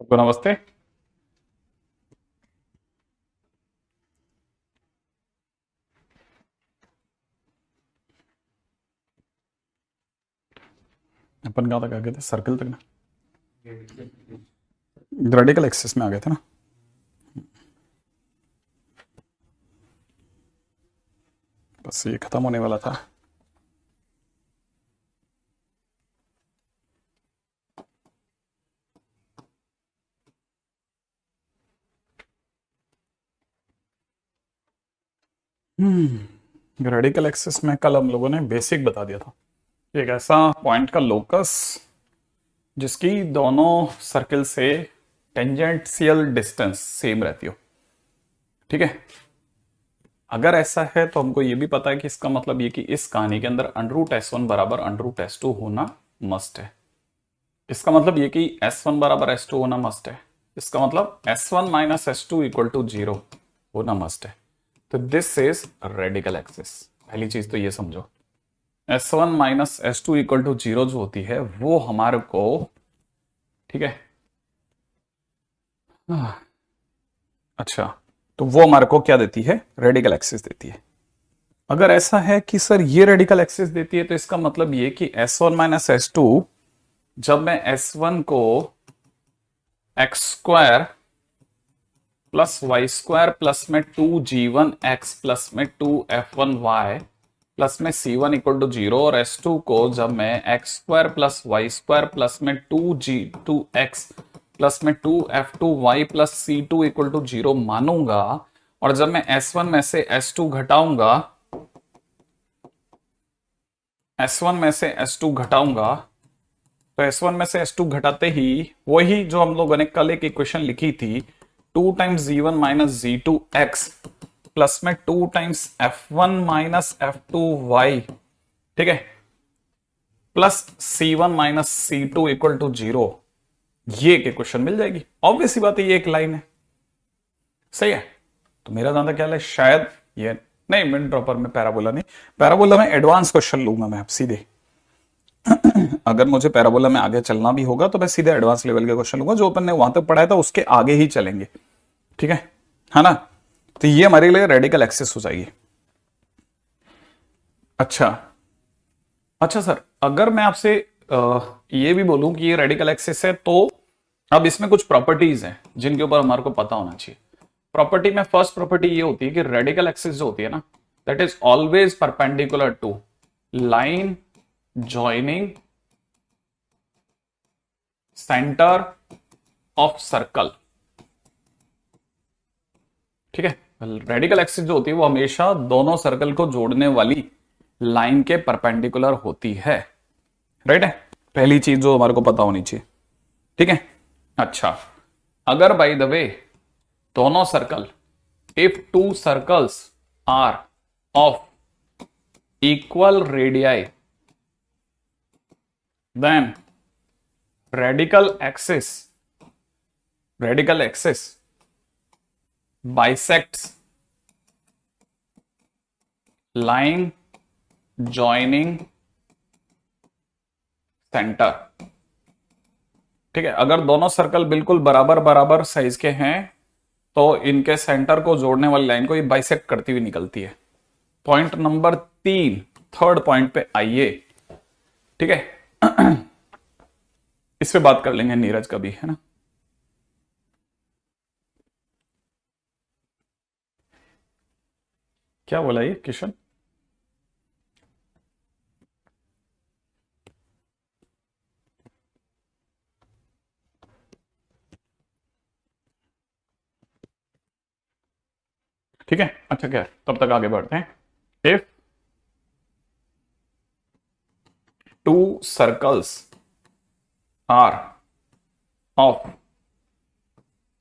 सबको नमस्ते। अपन कहाँ तक आ गए थे? सर्कल तक ना, रेडिकल एक्सिस में आ गए थे ना। बस ये खत्म होने वाला था। रेडिकल एक्सिस में कल हम लोगों ने बेसिक बता दिया था। एक ऐसा पॉइंट का लोकस जिसकी दोनों सर्कल से टेंजेंशियल डिस्टेंस सेम रहती हो। ठीक है, अगर ऐसा है तो हमको ये भी पता है कि इसका मतलब ये कि इस कहानी के अंदर √S1 बराबर √S2 होना मस्ट है। इसका मतलब ये कि S1 बराबर S2 होना मस्ट है। इसका मतलब S1 minus S2 equal to 0 होना मस्ट है। तो दिस इज रेडिकल एक्सिस। पहली चीज तो ये समझो, S1 minus S2 equal to 0 जो होती है वो हमारे को, ठीक है, अच्छा, तो वो हमारे को क्या देती है? रेडिकल एक्सिस देती है। अगर ऐसा है कि सर ये रेडिकल एक्सिस देती है तो इसका मतलब ये कि S1 माइनस S2, जब मैं S1 को x² प्लस y² प्लस में 2g1x प्लस में 2f1y प्लस में c1 इक्वल टू 0 और S2 को जब मैं x² प्लस y² प्लस में 2g2x प्लस में 2f2y plus c2 equal to 0 मानूंगा, और जब मैं S1 में से S2 घटाऊंगा, S1 में से S2 घटाऊंगा, तो S1 में से S2 घटाते ही वही जो हम लोगों ने कल एक इक्वेशन लिखी थी, 2 टाइम्स जी1 माइनस जी2x प्लस में 2 टाइम्स f1 माइनस f2y, ठीक है, plus c1 minus c2 equal to 0, ये एक इक्वेशन मिल जाएगी। ऑब्वियस सी बात है, ये एक लाइन है, सही है। तो मेरा ज्यादा ख्याल है शायद ये नहीं, मिड ड्रॉपर में पैराबोला नहीं, पैराबोला में एडवांस क्वेश्चन लूंगा मैं अब सीधे। अगर मुझे पैराबोला में आगे चलना भी होगा तो मैं सीधे एडवांस लेवल के क्वेश्चन लूंगा, जो अपन ने वहां तक पढ़ाया था उसके आगे ही चलेंगे, ठीक है ना। तो ये हमारे लिए रेडिकल एक्सिस हो जाएगी। अच्छा, अच्छा सर, अगर मैं आपसे ये भी बोलूं कि ये रेडिकल एक्सिस है, तो अब इसमें कुछ प्रॉपर्टीज हैं जिनके ऊपर हमारे को पता होना चाहिए। प्रॉपर्टी में फर्स्ट प्रॉपर्टी ये होती है कि रेडिकल एक्सिस जो होती है ना, that is always perpendicular to line joining centre of circle. ठीक है, रेडिकल एक्सिस जो होती है वो हमेशा दोनों सर्कल को जोड़ने वाली लाइन के परपेंडिकुलर होती है। राइट है, पहली चीज जो हमारे को पता होनी चाहिए। ठीक है, अच्छा, अगर बाय द वे दोनों circle, if two circles are of equal radii, then radical axis bisects line joining center। ठीक है, अगर दोनों सर्कल बिल्कुल बराबर बराबर साइज के हैं तो इनके सेंटर को जोड़ने वाली लाइन को ये बाइसेक्ट करती हुई निकलती है। पॉइंट नंबर 3, थर्ड पॉइंट पे आइए। ठीक है, इस पे बात कर लेंगे नीरज का भी, है ना। क्या बोला ये किशन? ठीक है, अच्छा, क्या है? तब तक आगे बढ़ते हैं। If two circles are of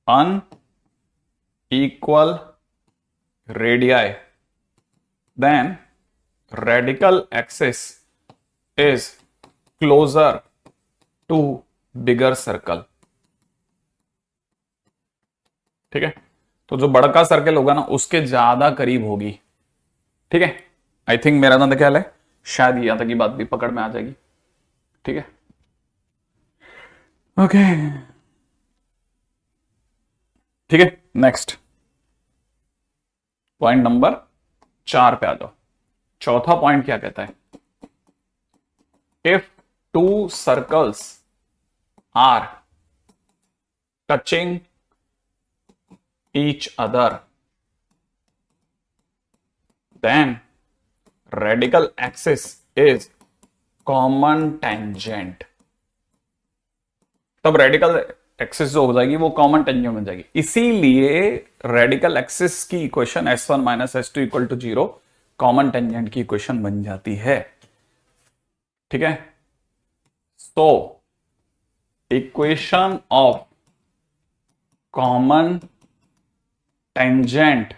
unequal radii, then radical axis is closer to bigger circle। ठीक है, तो जो बड़ा सर्कल होगा ना उसके ज्यादा करीब होगी। ठीक है, आई थिंक मेरा ना ख्याल है शायद यहां तक की बात भी पकड़ में आ जाएगी। ठीक है, ओके, ठीक है, नेक्स्ट पॉइंट नंबर 4 पे आ जाओ। चौथा पॉइंट क्या कहता है? If two circles are touching each other then radical axis is common tangent. तब रेडिकल एक्सिस जो हो जाएगी वो कॉमन टेंजेंट बन जाएगी। इसीलिए रेडिकल एक्सिस की equation S1 minus S2 equal to 0 common tangent की इक्वेशन बन जाती है। ठीक है, so equation of common tangent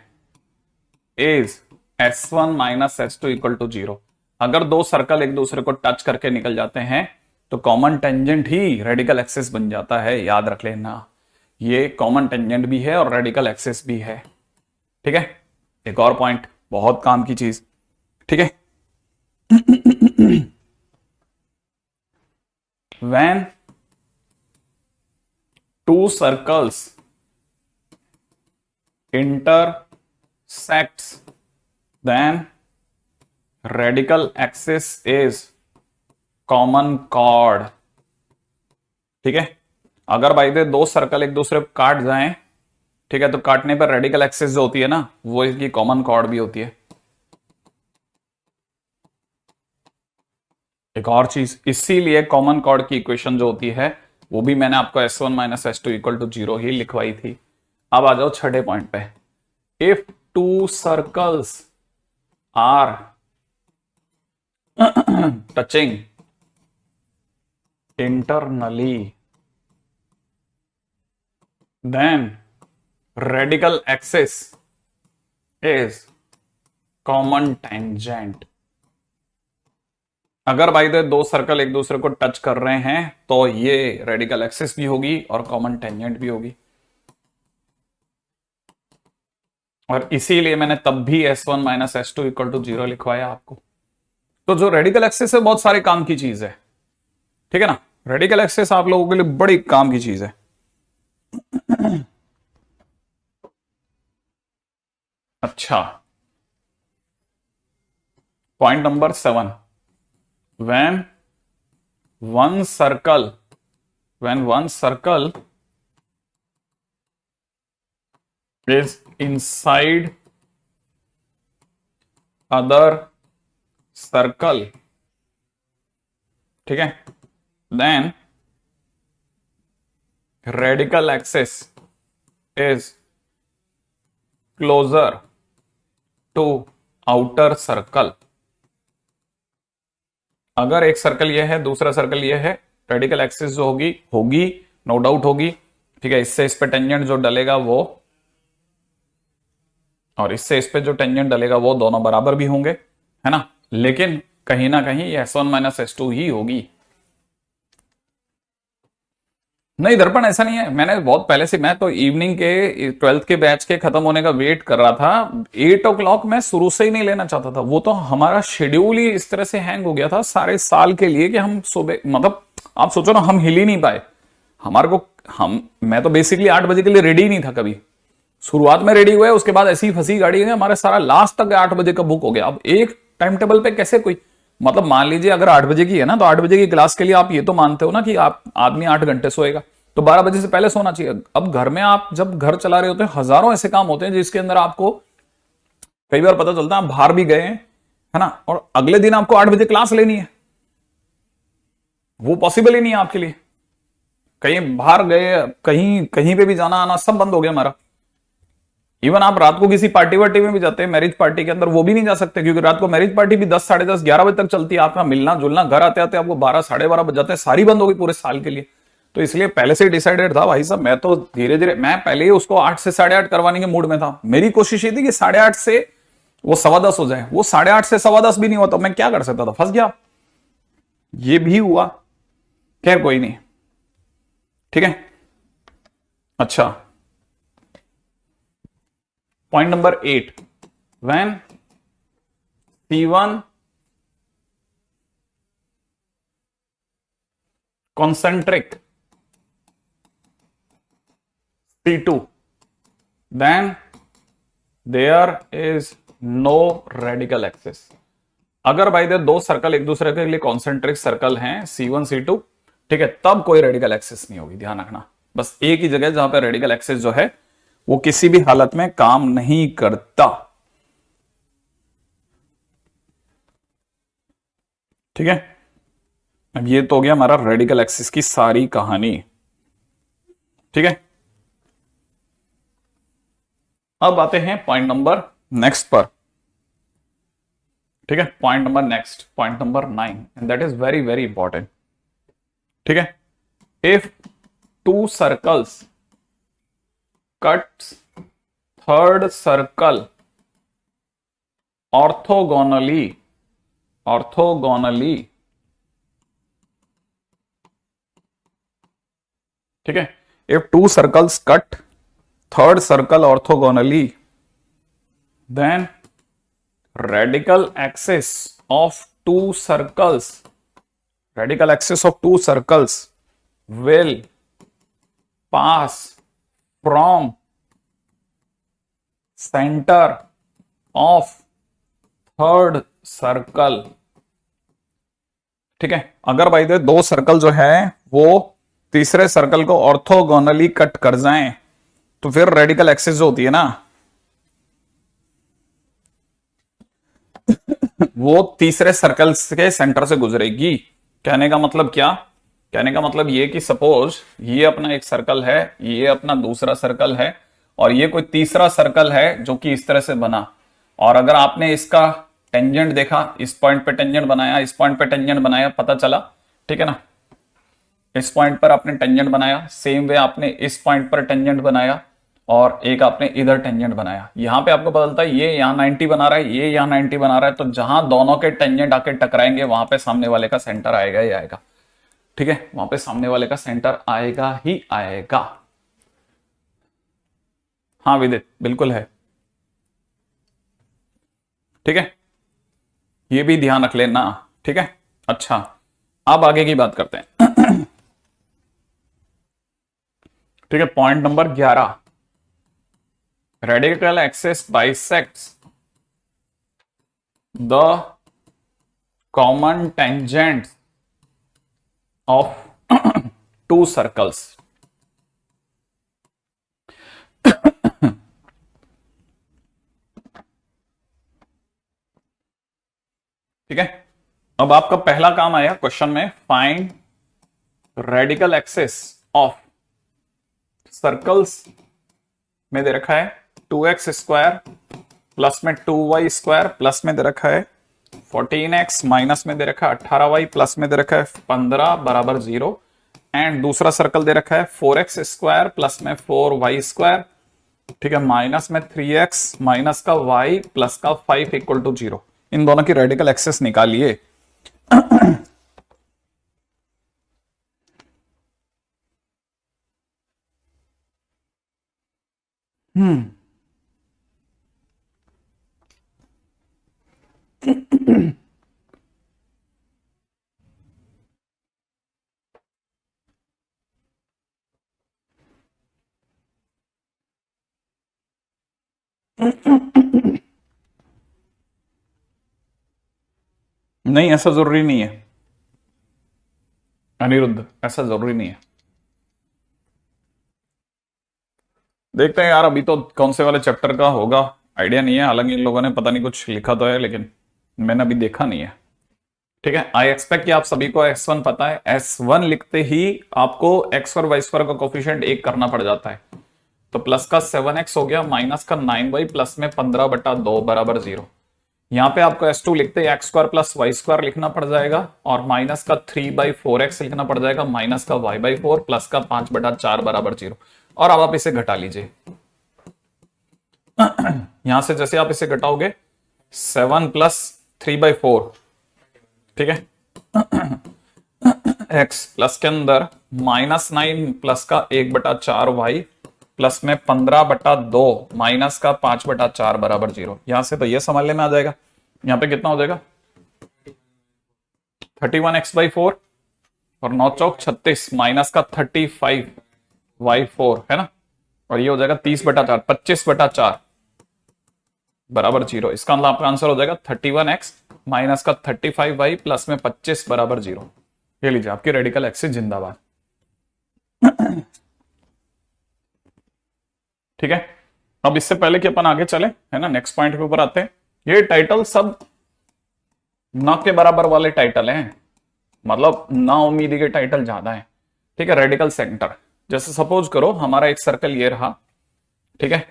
is S1 minus S2 equal to 0। अगर दो सर्कल एक दूसरे को टच करके निकल जाते हैं तो कॉमन टेंजेंट ही रेडिकल एक्सिस बन जाता है। याद रख लेना, ये कॉमन टेंजेंट भी है और रेडिकल एक्सिस भी है। ठीक है, एक और पॉइंट, बहुत काम की चीज। ठीक है, when two circles intersects then radical axis is common chord। ठीक है, अगर भाई दे दो सर्कल एक दूसरे को काट जाएं, ठीक है, तो काटने पर रेडिकल एक्सिस जो होती है ना, वो इसकी कॉमन कॉर्ड भी होती है। एक और चीज, इसीलिए कॉमन कॉर्ड की इक्वेशन जो होती है वो भी मैंने आपको S1 minus S2 equal to 0 ही लिखवाई थी। अब आ जाओ छठे पॉइंट पे। If two circles are touching internally then radical axis is common tangent. अगर भाई दो सर्कल एक दूसरे को टच कर रहे हैं तो ये रेडिकल एक्सिस भी होगी और कॉमन टेंजेंट भी होगी। और इसीलिए मैंने तब भी S1 minus S2 equal to 0 लिखवाया आपको। तो जो रेडिकल एक्सिस है बहुत सारे काम की चीज है। ठीक है ना, रेडिकल एक्सिस आप लोगों के लिए बड़ी काम की चीज है। अच्छा, point number 7, when one circle is inside other circle, ठीक है, then radical axis is closer to outer circle। अगर एक सर्कल ये है दूसरा सर्कल ये है, रेडिकल एक्सिस जो होगी होगी नो डाउट होगी। ठीक है, इससे इस पे टेंजेंट जो डलेगा वो, और इससे इस पे जो टेंजेंट डलेगा वो दोनों बराबर भी होंगे, है ना। लेकिन कहीं ना कहीं ये S1 माइनस S2 ही होगी। नहीं दर्पण ऐसा नहीं है, मैंने बहुत पहले से, मैं तो इवनिंग के 12th के बैच के खत्म होने का वेट कर रहा था। 8 o'clock मैं शुरू से ही नहीं लेना चाहता था। वो तो हमारा शेड्यूल ही इस तरह से हैंग हो गया था सारे साल के लिए कि हम सुबह, मतलब आप सोचो ना, हम हिल ही नहीं पाए। हमारे को मैं तो बेसिकली 8 बजे के लिए रेडी ही नहीं था कभी। शुरुआत में रेडी हुए, उसके बाद ऐसी फंसी गाड़ी है, हमारा सारा लास्ट तक 8 बजे का बुक हो गया। अब एक टाइम टेबल पे कैसे कोई, मतलब मान लीजिए अगर 8 बजे की है ना, तो 8 बजे की क्लास के लिए आप ये तो मानते हो ना कि आप आदमी 8 घंटे सोएगा, तो 12 बजे से पहले सोना चाहिए। अब घर में आप जब घर चला रहे होते हैं, हजारों ऐसे काम होते हैं जिसके अंदर आपको कई बार पता चलता है आप बाहर भी गए हैं, है ना, और अगले दिन आपको 8 बजे क्लास लेनी है। वो पॉसिबल ही नहीं है आपके लिए। कहीं बाहर गए, कहीं कहीं पे भी जाना आना सब बंद हो गया हमारा। इवन आप रात को किसी पार्टी वार्टी में भी जाते हैं, मैरिज पार्टी के अंदर, वो भी नहीं जा सकते क्योंकि रात को मैरिज पार्टी भी 10, साढ़े 10, 11 बजे तक चलती है। आपका मिलना जुलना, घर आते आते आपको 12, साढ़े 12 बज जाते हैं, सारी बंद होगी पूरे साल के लिए। तो इसलिए पहले से डिसाइडेड था भाई साहब, मैं तो धीरे धीरे, मैं पहले ही उसको 8 से 8:30 करवाने के मूड में था। मेरी कोशिश ये थी कि 8:30 से वो 10:15 हो जाए। वो 8:30 से 10:15 भी नहीं होता, मैं क्या कर सकता था, फंस गया। ये भी हुआ, खैर कोई नहीं। ठीक है, अच्छा, point number 8, when C1 concentric C2 then there is no radical axis. अगर भाई दे दो सर्कल एक दूसरे के लिए कॉन्सेंट्रिक सर्कल हैं C1 C2, ठीक है, तब कोई रेडिकल एक्सिस नहीं होगी, ध्यान रखना। बस एक ही जगह जहां पे रेडिकल एक्सिस जो है वो किसी भी हालत में काम नहीं करता, ठीक है। अब ये तो हो गया हमारा रेडिकल एक्सिस की सारी कहानी, ठीक है। अब आते हैं पॉइंट नंबर नेक्स्ट पर, ठीक है। Point number next, point number 9, and that is very very important, ठीक है। If two circles cuts third circle orthogonally, orthogonally, ठीक है। If two circles cut third circle orthogonally, then radical axis of two circles, radical axis of two circles will pass from center of third circle, ठीक है। अगर भाई दे दो circle जो है वो तीसरे सर्कल को ऑर्थोगोनली कट कर जाएं तो फिर रेडिकल एक्सिस जो होती है ना वो तीसरे सर्कल के सेंटर से गुजरेगी। कहने का मतलब क्या, कहने का मतलब ये कि सपोज ये अपना एक सर्कल है, ये अपना दूसरा सर्कल है, और ये कोई तीसरा सर्कल है जो कि इस तरह से बना, और अगर आपने इसका टेंजेंट देखा, इस पॉइंट पे टेंजेंट बनाया, इस पॉइंट पे टेंजेंट बनाया, पता चला, ठीक है ना, इस पॉइंट पर आपने टेंजेंट बनाया, सेम वे आपने इस पॉइंट पर टेंजेंट बनाया, और एक आपने इधर टेंजेंट बनाया। यहां पे आपको पता चलता है ये यहां 90 बना रहा है, ये यहां 90 बना रहा है, तो जहां दोनों के टेंजेंट आके टकराएंगे वहां पे सामने वाले का सेंटर आएगा ही आएगा, ठीक है। वहां पे सामने वाले का सेंटर आएगा ही आएगा। हाँ विदित, बिल्कुल है, ठीक है, ये भी ध्यान रख लेना, ठीक है। अच्छा, अब आगे की बात करते हैं, ठीक है। Point number 11, radical axis bisects the common tangents of two circles, ठीक है। अब आपका पहला काम आया क्वेश्चन में, find radical axis of circles में दे रखा है 2x स्क्वायर प्लस में 2y स्क्वायर, प्लस में दे रखा है 14x, माइनस में दे रखा है 18y, प्लस में दे रखा है 15 बराबर 0, एंड दूसरा सर्कल दे रखा है 4x स्क्वायर प्लस में 4y स्क्वायर, ठीक है, माइनस में 3x माइनस का y प्लस का 5 इक्वल टू 0। इन दोनों की रेडिकल एक्सिस निकालिए। नहीं, ऐसा जरूरी नहीं है अनिरुद्ध, ऐसा जरूरी नहीं है। देखते हैं यार, अभी तो कौन से वाले चैप्टर का होगा आइडिया नहीं है, हालांकि इन लोगों ने पता नहीं कुछ लिखा तो है, लेकिन मैंने अभी देखा नहीं है, ठीक है। आई एक्सपेक्ट कि आप सभी को S1 पता है। S1 लिखते ही आपको x और y स्क्वायर का कोफिशिएंट 1 करना पड़ जाता है, तो प्लस का 7x हो गया, माइनस का 9y, प्लस में 15/2 बराबर 0। यहां पे आपको S2 लिखते ही x square plus y square लिखना पड़ जाएगा, और माइनस का 3/4x लिखना पड़ जाएगा, माइनस का y/4, प्लस का 5/4 बराबर 0। और अब आप इसे घटा लीजिए, यहां से जैसे आप इसे घटाओगे 7 प्लस 3/4, ठीक है, x प्लस के अंदर -9 प्लस का 1/4y, प्लस में 15/2 माइनस का 5/4 बराबर 0। यहां से तो ये संभालने में आ जाएगा, यहां पे कितना हो जाएगा 31x/4 और 9 चौक 36 माइनस का 35y4 है ना, और ये हो जाएगा 30/4, 25/4 बराबर 0। इसका मतलब आपका आंसर हो जाएगा 31x माइनस का 35y प्लस में 25 बराबर 0। ये लीजिए आपकी रेडिकल एक्सिस जिंदाबाद। ठीक है, अब इससे पहले कि अपन आगे चले, है ना, नेक्स्ट पॉइंट के ऊपर आते हैं। ये टाइटल सब ना के बराबर वाले टाइटल हैं, मतलब ना उम्मीदी के टाइटल ज्यादा हैं। ठीक है, रेडिकल सेंटर, जैसे सपोज करो हमारा एक सर्कल ये रहा। ठीक है,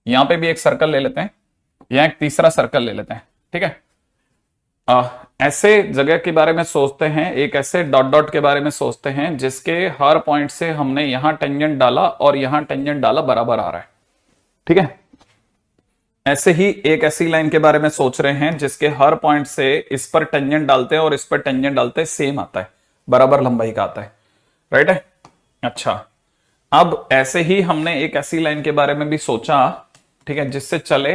यहां पे भी एक सर्कल ले लेते हैं, यहां एक तीसरा सर्कल ले लेते हैं। ठीक है, ऐसे जगह के बारे में सोचते हैं, एक ऐसे डॉट डॉट के बारे में सोचते हैं जिसके हर पॉइंट से हमने यहां टेंजेंट डाला और यहां टेंजेंट डाला बराबर आ रहा है। ठीक है, ऐसे ही एक ऐसी लाइन के बारे में सोच रहे हैं जिसके हर पॉइंट से इस पर टेंजेंट डालते हैं और इस पर टेंजेंट डालते हैं सेम आता है, बराबर लंबाई का आता है। राइट है। अच्छा, अब ऐसे ही हमने एक ऐसी लाइन के बारे में भी सोचा, ठीक है, जिससे चले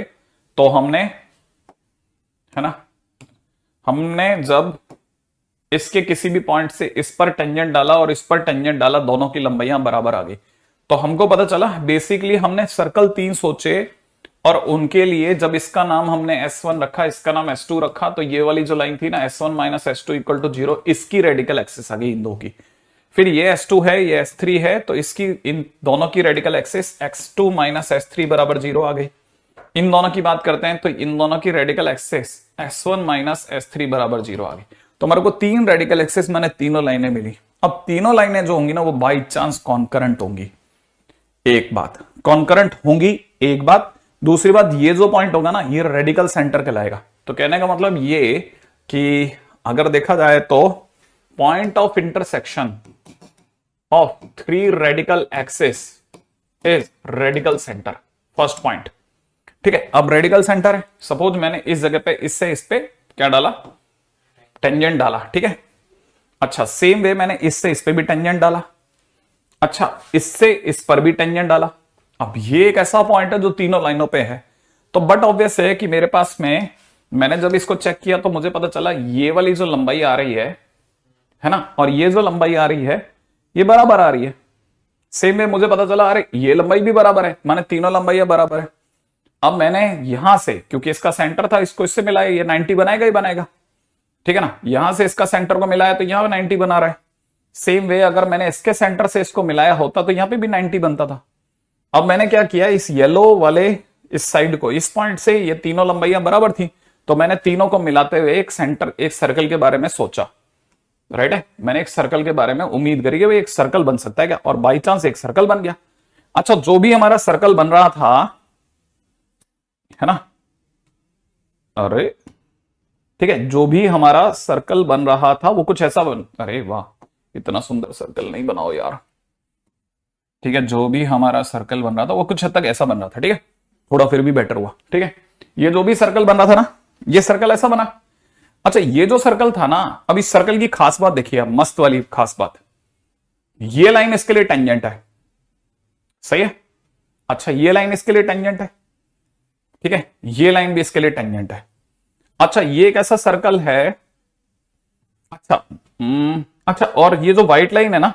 तो हमने, है ना, हमने जब इसके किसी भी पॉइंट से इस पर टेंजेंट डाला और इस पर टेंजेंट डाला, दोनों की लंबाइयां बराबर आ गई, तो हमको पता चला बेसिकली हमने सर्कल 3 सोचे और उनके लिए जब इसका नाम हमने S1 रखा, इसका नाम S2 रखा, तो ये वाली जो लाइन थी ना S1 minus S2 equal to 0, इसकी रेडिकल एक्सिस आ गई इन दो की। फिर ये S2 है, ये S3 है, तो इसकी इन दोनों की radical axis X2 minus S3 बराबर 0 आ गई। इन दोनों की बात करते हैं तो इन दोनों की radical axis S1 minus S3 बराबर 0 आ गई। तो हमारे को 3 रेडिकल एक्सिस मैंने तीनों लाइनें मिली। अब तीनों लाइनें जो होंगी ना वो बाई चांस कॉन्करेंट होंगी। एक बात, कॉन्करेंट होंगी एक बात, दूसरी बात ये जो पॉइंट होगा ना ये रेडिकल सेंटर कहलाएगा। तो कहने का मतलब ये कि अगर देखा जाए तो point of intersection of 3 radical axis is radical centre, first point. ठीक है, अब रेडिकल सेंटर है, सपोज मैंने इस जगह पे इससे इस पे क्या डाला, टेंजेंट डाला। ठीक है, अच्छा सेम वे मैंने इससे इस पे भी टेंजेंट डाला, अच्छा इससे इस पर भी टेंजेंट डाला। अब ये एक ऐसा पॉइंट है जो तीनों लाइनों पे है, तो बट ऑब्वियस है कि मेरे पास में, मैंने जब इसको चेक किया तो मुझे पता चला ये वाली जो लंबाई आ रही है ना, और ये जो लंबाई आ रही है ये बराबर आ रही है। सेम वे मुझे पता चला अरे ये लंबाई भी बराबर है, माने तीनों लंबाइयां बराबर है। अब मैंने यहां से, क्योंकि इसका सेंटर था, इसको इससे मिलाया, ये 90 बनाएगा ही बनाएगा। ठीक है ना, यहां से इसका सेंटर को मिलाया तो यहां 90 बना रहा है। सेम वे अगर मैंने इसके सेंटर से इसको मिलाया होता तो यहां पे भी 90 बनता था। अब मैंने क्या किया, इस येलो वाले इस साइड को, इस पॉइंट से ये तीनों लंबाइयां बराबर थी, तो मैंने तीनों को मिलाते हुए एक सेंटर, एक सर्कल के बारे में सोचा। राइट है, मैंने एक सर्कल के बारे में उम्मीद करी कि भाई एक सर्कल बन सकता है क्या, और बाई चांस एक सर्कल बन गया। अच्छा, जो भी हमारा सर्कल बन रहा था, है ना, अरे ठीक है, जो भी हमारा सर्कल बन रहा था वो कुछ ऐसा बन, अरे वाह इतना सुंदर सर्कल नहीं बनाओ यार। ठीक है, जो भी हमारा सर्कल बन रहा था वो कुछ हद तक ऐसा बन रहा था। ठीक है, थोड़ा फिर भी बेटर हुआ। ठीक है, ये जो भी सर्कल बन रहा था ना, ये सर्कल ऐसा बना। अच्छा, ये जो सर्कल था ना, अब इस सर्कल की खास बात देखिए, मस्त वाली खास बात, ये लाइन इसके लिए टेंजेंट है, सही है। अच्छा, ये लाइन इसके लिए टेंजेंट है, ठीक है, ये लाइन भी इसके लिए टेंजेंट है। अच्छा, ये एक ऐसा सर्कल है, अच्छा अच्छा, और ये जो व्हाइट लाइन है ना,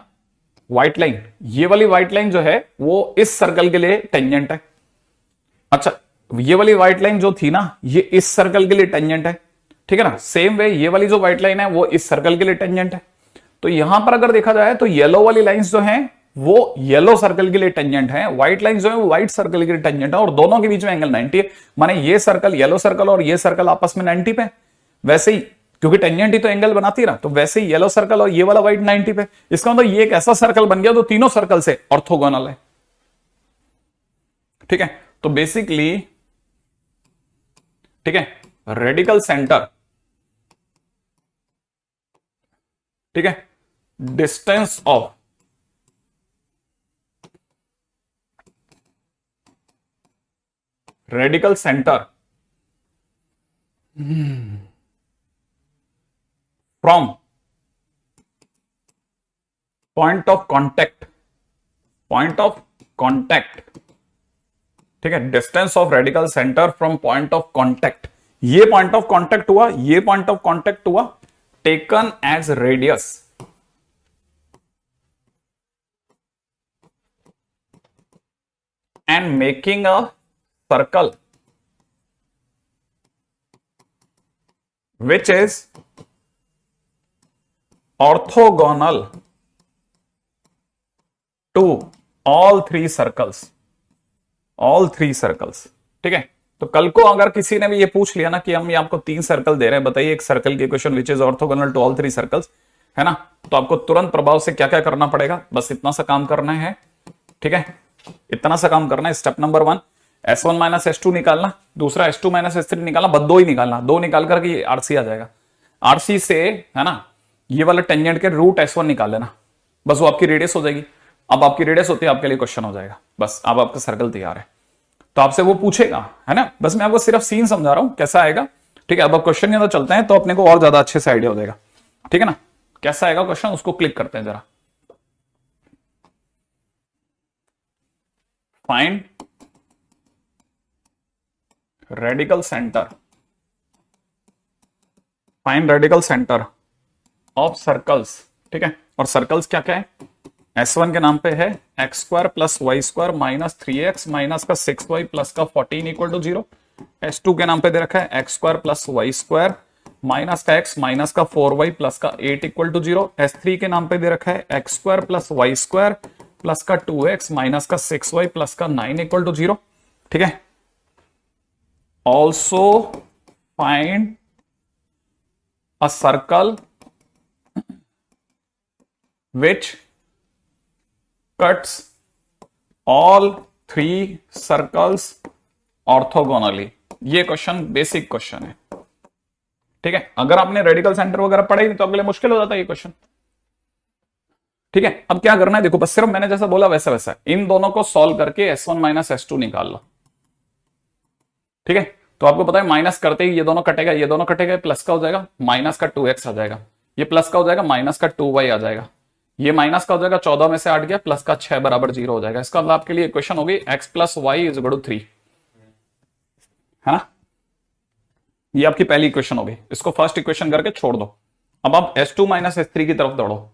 व्हाइट लाइन, ये वाली व्हाइट लाइन जो है वो इस सर्कल के लिए टेंजेंट है। अच्छा, ये वाली व्हाइट लाइन जो थी ना, ये इस सर्कल के लिए टेंजेंट है। ठीक है ना, सेम वे ये वाली जो व्हाइट लाइन है वो इस सर्कल के लिए टेंजेंट है। तो यहां पर अगर देखा जाए तो येलो वाली लाइंस जो हैं वो येलो सर्कल के लिए टेंजेंट है, व्हाइट लाइन जो है वो व्हाइट सर्कल के लिए टेंजेंट है, और दोनों के बीच में एंगल 90 है। माने ये सर्कल, येलो सर्कल और ये सर्कल आपस में 90 पे। वैसे ही क्योंकि टेंजेंट ही तो एंगल बनाती है ना, तो वैसे ही येलो सर्कल और ये वाला व्हाइट 90 पे। इसका मतलब ये एक ऐसा सर्कल बन गया जो तीनों सर्कल से ऑर्थोगोनल है। ठीक है, तो बेसिकली, ठीक है, रेडिकल सेंटर, ठीक है, distance of radical centre from point of contact, point of contact, ठीक है, distance of radical centre from point of contact, ये पॉइंट ऑफ कांटेक्ट हुआ, ये पॉइंट ऑफ कांटेक्ट हुआ, taken as radius, and making a circle which is orthogonal to all three circles, ठीक है। तो कल को अगर किसी ने भी ये पूछ लिया ना कि हम ये आपको 3 सर्कल दे रहे हैं, बताइए एक सर्कल की equation which is orthogonal to all 3 circles, है ना, तो आपको तुरंत प्रभाव से क्या क्या करना पड़ेगा, बस इतना सा काम करना है, ठीक है, इतना सा काम करना है। Step number 1 S1 minus S2 निकालना, दूसरा S2 माइनस S3 निकालना, बस 2 ही निकालना, 2 निकाल करके आरसी आ जाएगा, आरसी से, है ना, ये वाला टेंजेंट के रूट S1 निकाल लेना, बस वो आपकी रेडियस हो जाएगी। अब आपकी रेडियस होती है, आपके लिए क्वेश्चन हो जाएगा, बस अब आपका सर्कल तैयार है। तो आपसे वो पूछेगा, है ना, बस मैं आपको सिर्फ सीन समझा रहा हूं कैसा आएगा, ठीक है। अब आप क्वेश्चन के अंदर चलते हैं तो अपने को और ज्यादा अच्छे से आइडिया हो जाएगा, ठीक है ना, कैसा आएगा क्वेश्चन, उसको क्लिक करते हैं जरा। Find radical centre, find radical centre of circles, ठीक है। और सर्कल्स क्या क्या है, S1 के नाम पे है x square plus y square minus 3x minus का 6y प्लस का 14 इक्वल टू 0। S2 के नाम पे दे रखा है x square plus y square minus का x माइनस का 4y प्लस का 8 इक्वल टू 0। S3 के नाम पे दे रखा है x square plus y square plus का 2x माइनस का 6y प्लस का 9 इक्वल टू 0, ठीक है। Also find a circle which cuts all 3 circles orthogonally। ये क्वेश्चन बेसिक क्वेश्चन है, ठीक है। अगर आपने रेडिकल सेंटर वगैरह पढ़ा ही नहीं तो आपके लिए मुश्किल हो जाता है ये क्वेश्चन, ठीक है। अब क्या करना है, देखो बस सिर्फ मैंने जैसा बोला वैसा वैसा इन दोनों को सॉल्व करके S1 माइनस S2 निकाल लो, ठीक है। तो आपको पता है माइनस करते ही ये दोनों कटेगा, ये दोनों कटेगा, प्लस का हो जाएगा माइनस का 2x आ जाएगा, ये प्लस का हो जाएगा माइनस का 2y आ जाएगा, ये माइनस का हो जाएगा 14 में से 8 गया, प्लस का 6 बराबर 0 हो जाएगा। इसका मतलब आपके लिए इक्वेशन होगी x plus y is equal to 3, है ना, ये आपकी पहली इक्वेशन होगी। इसको फर्स्ट इक्वेशन करके छोड़ दो। अब आप S2 माइनस S3 की तरफ दौड़ो,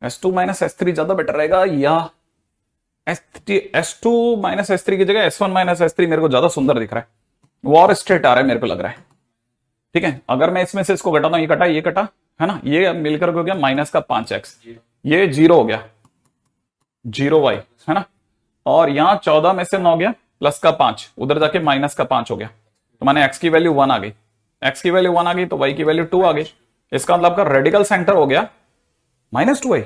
S2 माइनस S3 ज्यादा बेटर रहेगा या S2 माइनस S3 की जगह S1 माइनस S3 मेरे को ज्यादा सुंदर दिख रहा है, वो और स्ट्रेट आ रहा है मेरे को लग रहा है, ठीक है। अगर मैं इसमें से इसको घटाता हूं, ये कटा, ये कटा, है ना, ये मिलकर हो गया माइनस का 5x, ये 0 हो गया, 0y, है ना, और यहां 14 में से 9 गया, प्लस का 5 उधर जाके माइनस का 5 हो गया, तो माने x की वैल्यू 1 आ गई, x की वैल्यू 1 आ गई तो y की वैल्यू 2 आ गई। इसका मतलब आपका रेडिकल सेंटर हो गया -2y।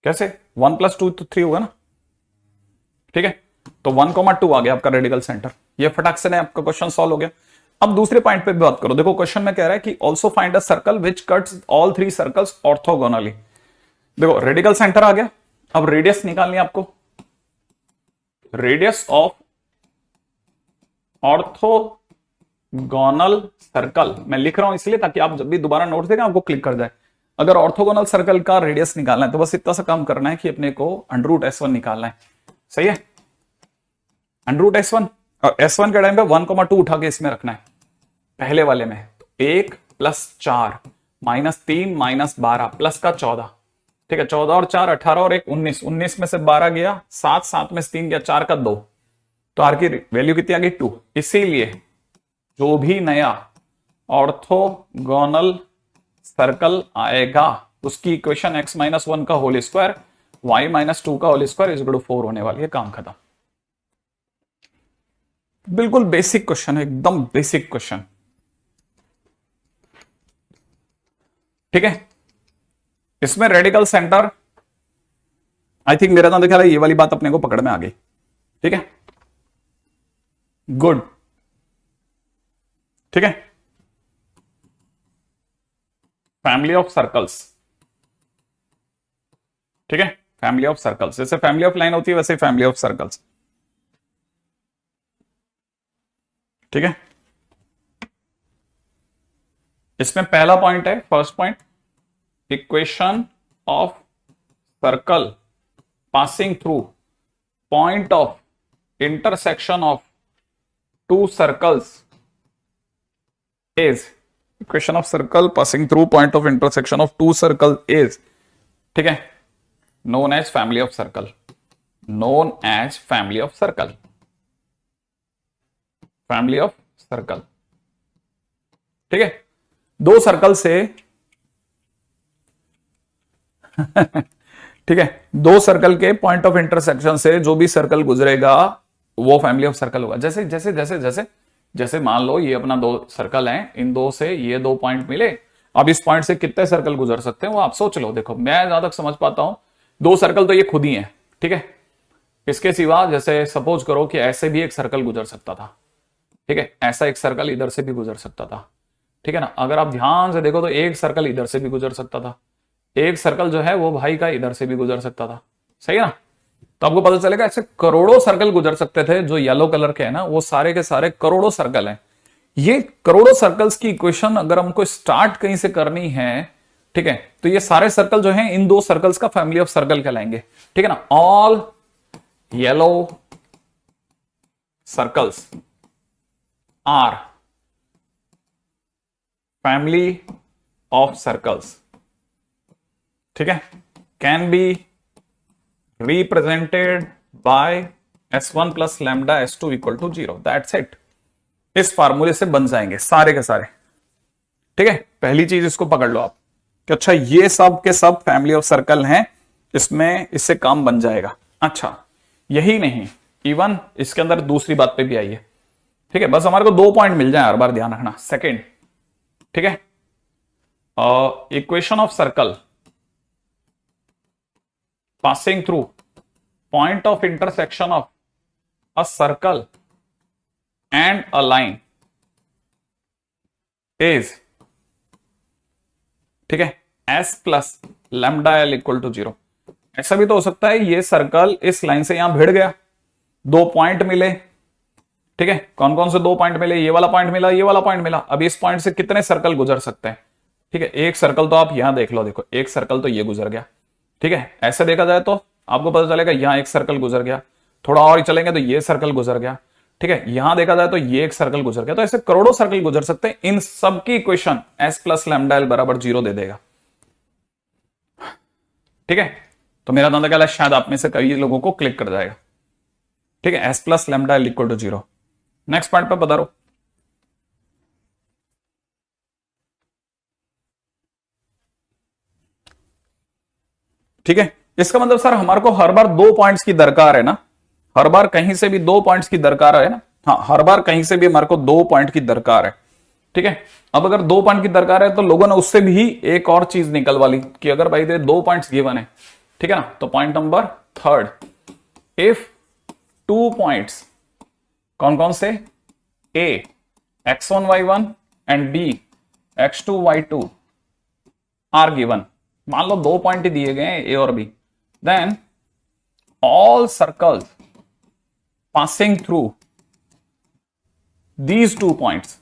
कैसे, 1 प्लस 2 तो 3 होगा ना, ठीक है। तो 1,2 आ गया आपका रेडिकल सेंटर, ये फटाक से आपका क्वेश्चन सॉल्व हो गया। अब दूसरे पॉइंट पे भी बात करो, देखो क्वेश्चन में कह रहा है कि also find a circle which cuts all 3 circles orthogonally. देखो रेडिकल सेंटर आ गया, अब रेडियस निकालनी है आपको, रेडियस ऑफ ऑर्थोगोनल सर्कल मैं लिख रहा हूं इसलिए ताकि आप जब भी दोबारा नोट देगा आपको क्लिक कर जाए। अगर ऑर्थोगोनल सर्कल का रेडियस निकालना है तो बस इतना सा काम करना है कि अपने को √S1 निकालना है, सही है, √S1, और S1 के टाइम पे 1,2 उठा के इसमें रखना है पहले वाले में, तो 1 प्लस 4 माइनस 3 माइनस 12 प्लस का 14, ठीक है, 14 और 4 18 और 1 19, 19 में से 12 गया 7, 7 में से 3 गया 4 का 2, तो आर की वैल्यू कितनी आ गई 2। इसीलिए जो भी नया ऑर्थोगोनल सर्कल आएगा उसकी इक्वेशन x माइनस 1 का होल स्क्वायर y माइनस 2 का whole square is equal to 4 होने वाली है, काम खत्म। बिल्कुल बेसिक क्वेश्चन है, एकदम बेसिक क्वेश्चन, ठीक है। इसमें रेडिकल सेंटर आई थिंक मेरा तो ख्याल है ये वाली बात अपने को पकड़ में आ गई, ठीक है, गुड, ठीक है। फैमिली ऑफ सर्कल्स, ठीक है, फैमिली ऑफ सर्कल्स, जैसे फैमिली ऑफ लाइन होती है वैसे फैमिली ऑफ सर्कल्स, ठीक है। इसमें पहला पॉइंट है, first point, equation of circle passing through point of intersection of 2 circles is, equation of circle passing through point of intersection of 2 circle is, ठीक है, known as family of circle, known as family of circle, family of circle. ठीक है, दो circle से ठीक है, दो circle के पॉइंट ऑफ इंटरसेक्शन से जो भी सर्कल गुजरेगा वो फैमिली ऑफ सर्कल होगा। जैसे जैसे जैसे जैसे जैसे मान लो ये अपना दो सर्कल हैं, इन दो से ये दो पॉइंट मिले, अब इस पॉइंट से कितने सर्कल गुजर सकते हैं वो आप सोच लो। देखो मैं जहां तक समझ पाता हूं, दो सर्कल तो ये खुद ही हैं, ठीक है। इसके सिवा जैसे सपोज करो कि ऐसे भी एक सर्कल गुजर सकता था, ठीक है, ऐसा एक सर्कल इधर से भी गुजर सकता था, ठीक है ना। अगर आप ध्यान से देखो तो एक सर्कल इधर से भी गुजर सकता था, एक सर्कल जो है वो भाई का इधर से भी गुजर सकता था, सही है ना। तो आपको पता चलेगा ऐसे करोड़ों सर्कल गुजर सकते थे। जो येलो कलर के हैं ना वो सारे के सारे करोड़ों सर्कल हैं। ये करोड़ों सर्कल्स की इक्वेशन अगर हमको स्टार्ट कहीं से करनी है, ठीक है, तो ये सारे सर्कल जो हैं इन दो सर्कल्स का फैमिली ऑफ सर्कल कहलाएंगे, ठीक है ना। All yellow circles are family of circles, ठीक है, can be represented by S1 plus lambda S2 equal to 0। That's it. इस फार्मूले से बन जाएंगे सारे के सारे, ठीक है। पहली चीज इसको पकड़ लो आप कि अच्छा ये सब के सब फैमिली ऑफ सर्कल हैं, इसमें इससे काम बन जाएगा। अच्छा यही नहीं, इवन इसके अंदर दूसरी बात पे भी आई है, ठीक है। बस हमारे को 2 पॉइंट मिल जाए हर बार, ध्यान रखना। सेकेंड, ठीक है, equation of circle passing through point of intersection of a circle and a line is, ठीक है, S plus lambda L equal to 0। ऐसा भी तो हो सकता है ये सर्कल इस लाइन से यहां भिड़ गया, 2 पॉइंट मिले, ठीक है। कौन कौन से 2 पॉइंट मिले, ये वाला पॉइंट मिला, ये वाला पॉइंट मिला। अब इस पॉइंट से कितने सर्कल गुजर सकते हैं, ठीक है। एक सर्कल तो आप यहां देख लो, देखो एक सर्कल तो ये गुजर गया, ठीक है। ऐसे देखा जाए तो आपको पता चलेगा यहां एक सर्कल गुजर गया, थोड़ा और चलेंगे तो ये सर्कल गुजर गया, ठीक है। यहां देखा जाए तो ये एक सर्कल गुजर गया। तो ऐसे करोड़ों सर्कल गुजर सकते हैं। इन सबकी equation S plus lambda L बराबर 0 दे देगा, ठीक है। तो मेरा अंदाजा क्या है, शायद आप में से कई लोगों को क्लिक कर जाएगा, ठीक है। S plus lambda L equal to 0। Next point पर बता रहा हूं, ठीक है। इसका मतलब सर हमारे को हर बार 2 पॉइंट्स की दरकार है ना, हर बार कहीं से भी 2 पॉइंट्स की दरकार है ना। हाँ, हर बार कहीं से भी हमारे को 2 पॉइंट की दरकार है, ठीक है। अब अगर 2 पॉइंट की दरकार है तो लोगों ने उससे भी एक और चीज निकलवा ली कि अगर भाई दे 2 पॉइंट्स गिवन है, ठीक है ना। तो पॉइंट नंबर 3, इफ 2 पॉइंट्स, कौन कौन से, A x1 y1 and B x2 y2 are given. मान लो 2 पॉइंट ही दिए गए हैं A और B, then all circles passing through these 2 points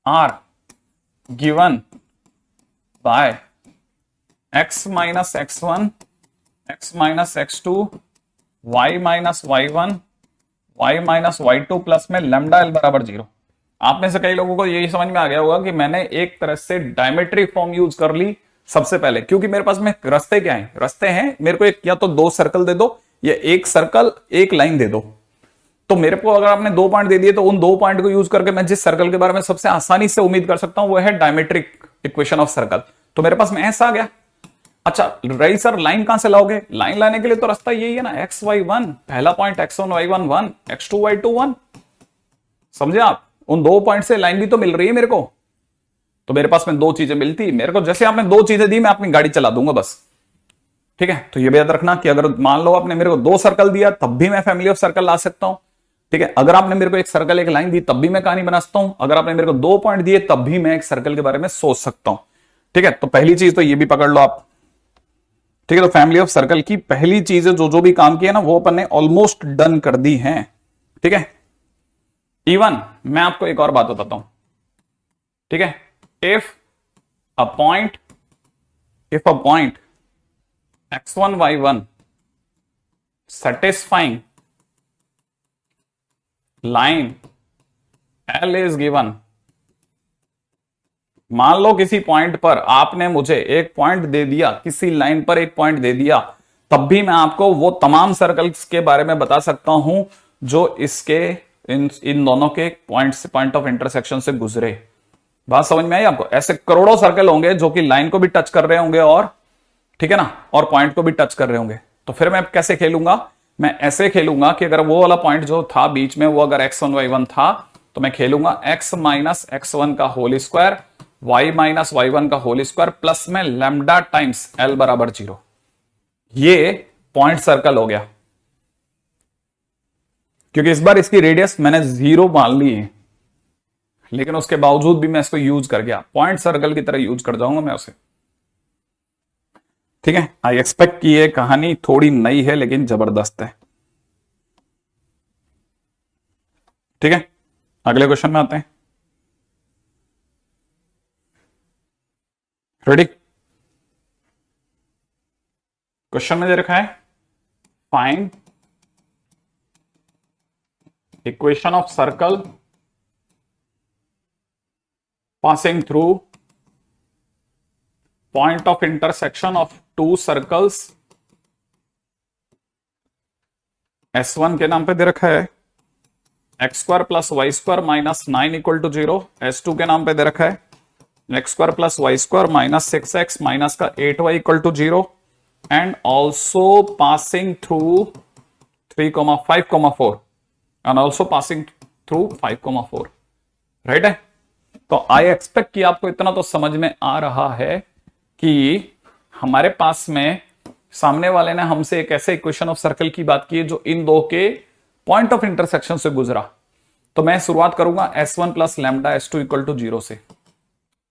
are given by x minus x1, x minus x2, y minus y1, y minus y2 plus में lambda L बराबर 0। आप में से कई लोगों को यही समझ में आ गया होगा कि मैंने एक तरह से डायमेट्रिक फॉर्म यूज कर ली सबसे पहले, क्योंकि मेरे पास में रास्ते क्या है, रास्ते हैं मेरे को एक या तो 2 सर्कल दे दो या एक सर्कल एक लाइन दे दो। तो मेरे को अगर आपने 2 पॉइंट दे दिए तो उन 2 पॉइंट को यूज करके मैं जिस सर्कल के बारे में सबसे आसानी से उम्मीद कर सकता हूं वो है डायमेट्रिक इक्वेशन ऑफ सर्कल। तो मेरे पास में ऐसा आ गया। अच्छा रही सर लाइन कहां से लाओगे, लाइन लाने के लिए तो रास्ता यही है ना, एक्स वाई वन, पहला point x1 y1 1, x2 y2 1। समझे आप, उन 2 पॉइंट से लाइन भी तो मिल रही है मेरे को। तो मेरे पास में 2 चीजें मिलती मेरे को, जैसे आपने 2 चीजें दी मैं अपनी गाड़ी चला दूंगा बस, ठीक है। तो ये भी याद रखना कि अगर मान लो आपने मेरे को 2 सर्कल दिया तब भी मैं फैमिली ऑफ सर्कल ला सकता हूं, ठीक है। अगर आपने मेरे को एक सर्कल एक लाइन दी तब भी मैं कहानी बना सकता हूं। अगर आपने मेरे को 2 पॉइंट दिए तब भी मैं एक सर्कल के बारे में सोच सकता हूं, ठीक है। तो पहली चीज तो ये भी पकड़ लो आप, ठीक है। तो फैमिली ऑफ सर्कल की पहली चीज जो जो भी काम किया ना वो अपन ने ऑलमोस्ट डन कर दी है, ठीक है। इवन मैं आपको एक और बात बताता हूं, ठीक है। If a point x1 y1 satisfying line L is given, मान लो किसी पॉइंट पर आपने मुझे एक पॉइंट दे दिया, किसी लाइन पर एक पॉइंट दे दिया तब भी मैं आपको वो तमाम सर्कल्स के बारे में बता सकता हूं जो इसके इन दोनों के पॉइंट ऑफ इंटरसेक्शन से गुजरे। बात समझ में आई आपको? ऐसे करोड़ों सर्कल होंगे जो कि लाइन को भी टच कर रहे होंगे और, ठीक है ना, और पॉइंट को भी टच कर रहे होंगे। तो फिर मैं कैसे खेलूंगा? मैं ऐसे खेलूंगा कि अगर वो वाला पॉइंट जो था बीच में वो अगर x1 y1 था तो मैं खेलूंगा x माइनस x1 का whole square, y minus y1 का होल स्क्वायर प्लस में लैम्डा टाइम्स l बराबर 0। ये पॉइंट सर्कल हो गया, क्योंकि इस बार इसकी रेडियस मैंने 0 मान ली है, लेकिन उसके बावजूद भी मैं इसको यूज कर गया, पॉइंट सर्कल की तरह यूज कर जाऊंगा मैं उसे। ठीक है, आई एक्सपेक्ट कि ये कहानी थोड़ी नई है लेकिन जबरदस्त है। ठीक है, अगले क्वेश्चन में आते हैं। रेडी? क्वेश्चन में दे रखा है find equation of circle passing through point of intersection of two circles। S1 के नाम पे दे रखा है x square plus y square minus 9 equal to 0। S2 के नाम पे दे रखा है x square plus y square minus 6x minus का 8y equal to 0 and also passing through 3,5,4 and also passing through 5,4। Right है? तो आई एक्सपेक्ट कि आपको इतना तो समझ में आ रहा है कि हमारे पास में सामने वाले ने हमसे एक ऐसे इक्वेशन ऑफ सर्कल की बात की है जो इन दो के पॉइंट ऑफ इंटरसेक्शन से गुजरा। तो मैं शुरुआत करूंगा S1 plus lambda S2 equal to 0 से।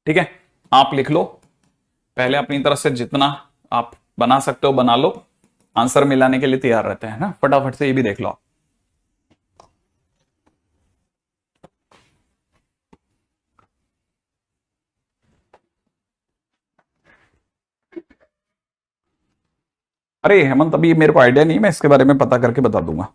ठीक है, आप लिख लो पहले, अपनी तरफ से जितना आप बना सकते हो बना लो, आंसर मिलाने के लिए तैयार रहते हैं ना, फटाफट से ये भी देख लो आप। अरे हेमंत, अभी मेरे को आइडिया नहीं, मैं इसके बारे में पता करके बता दूंगा।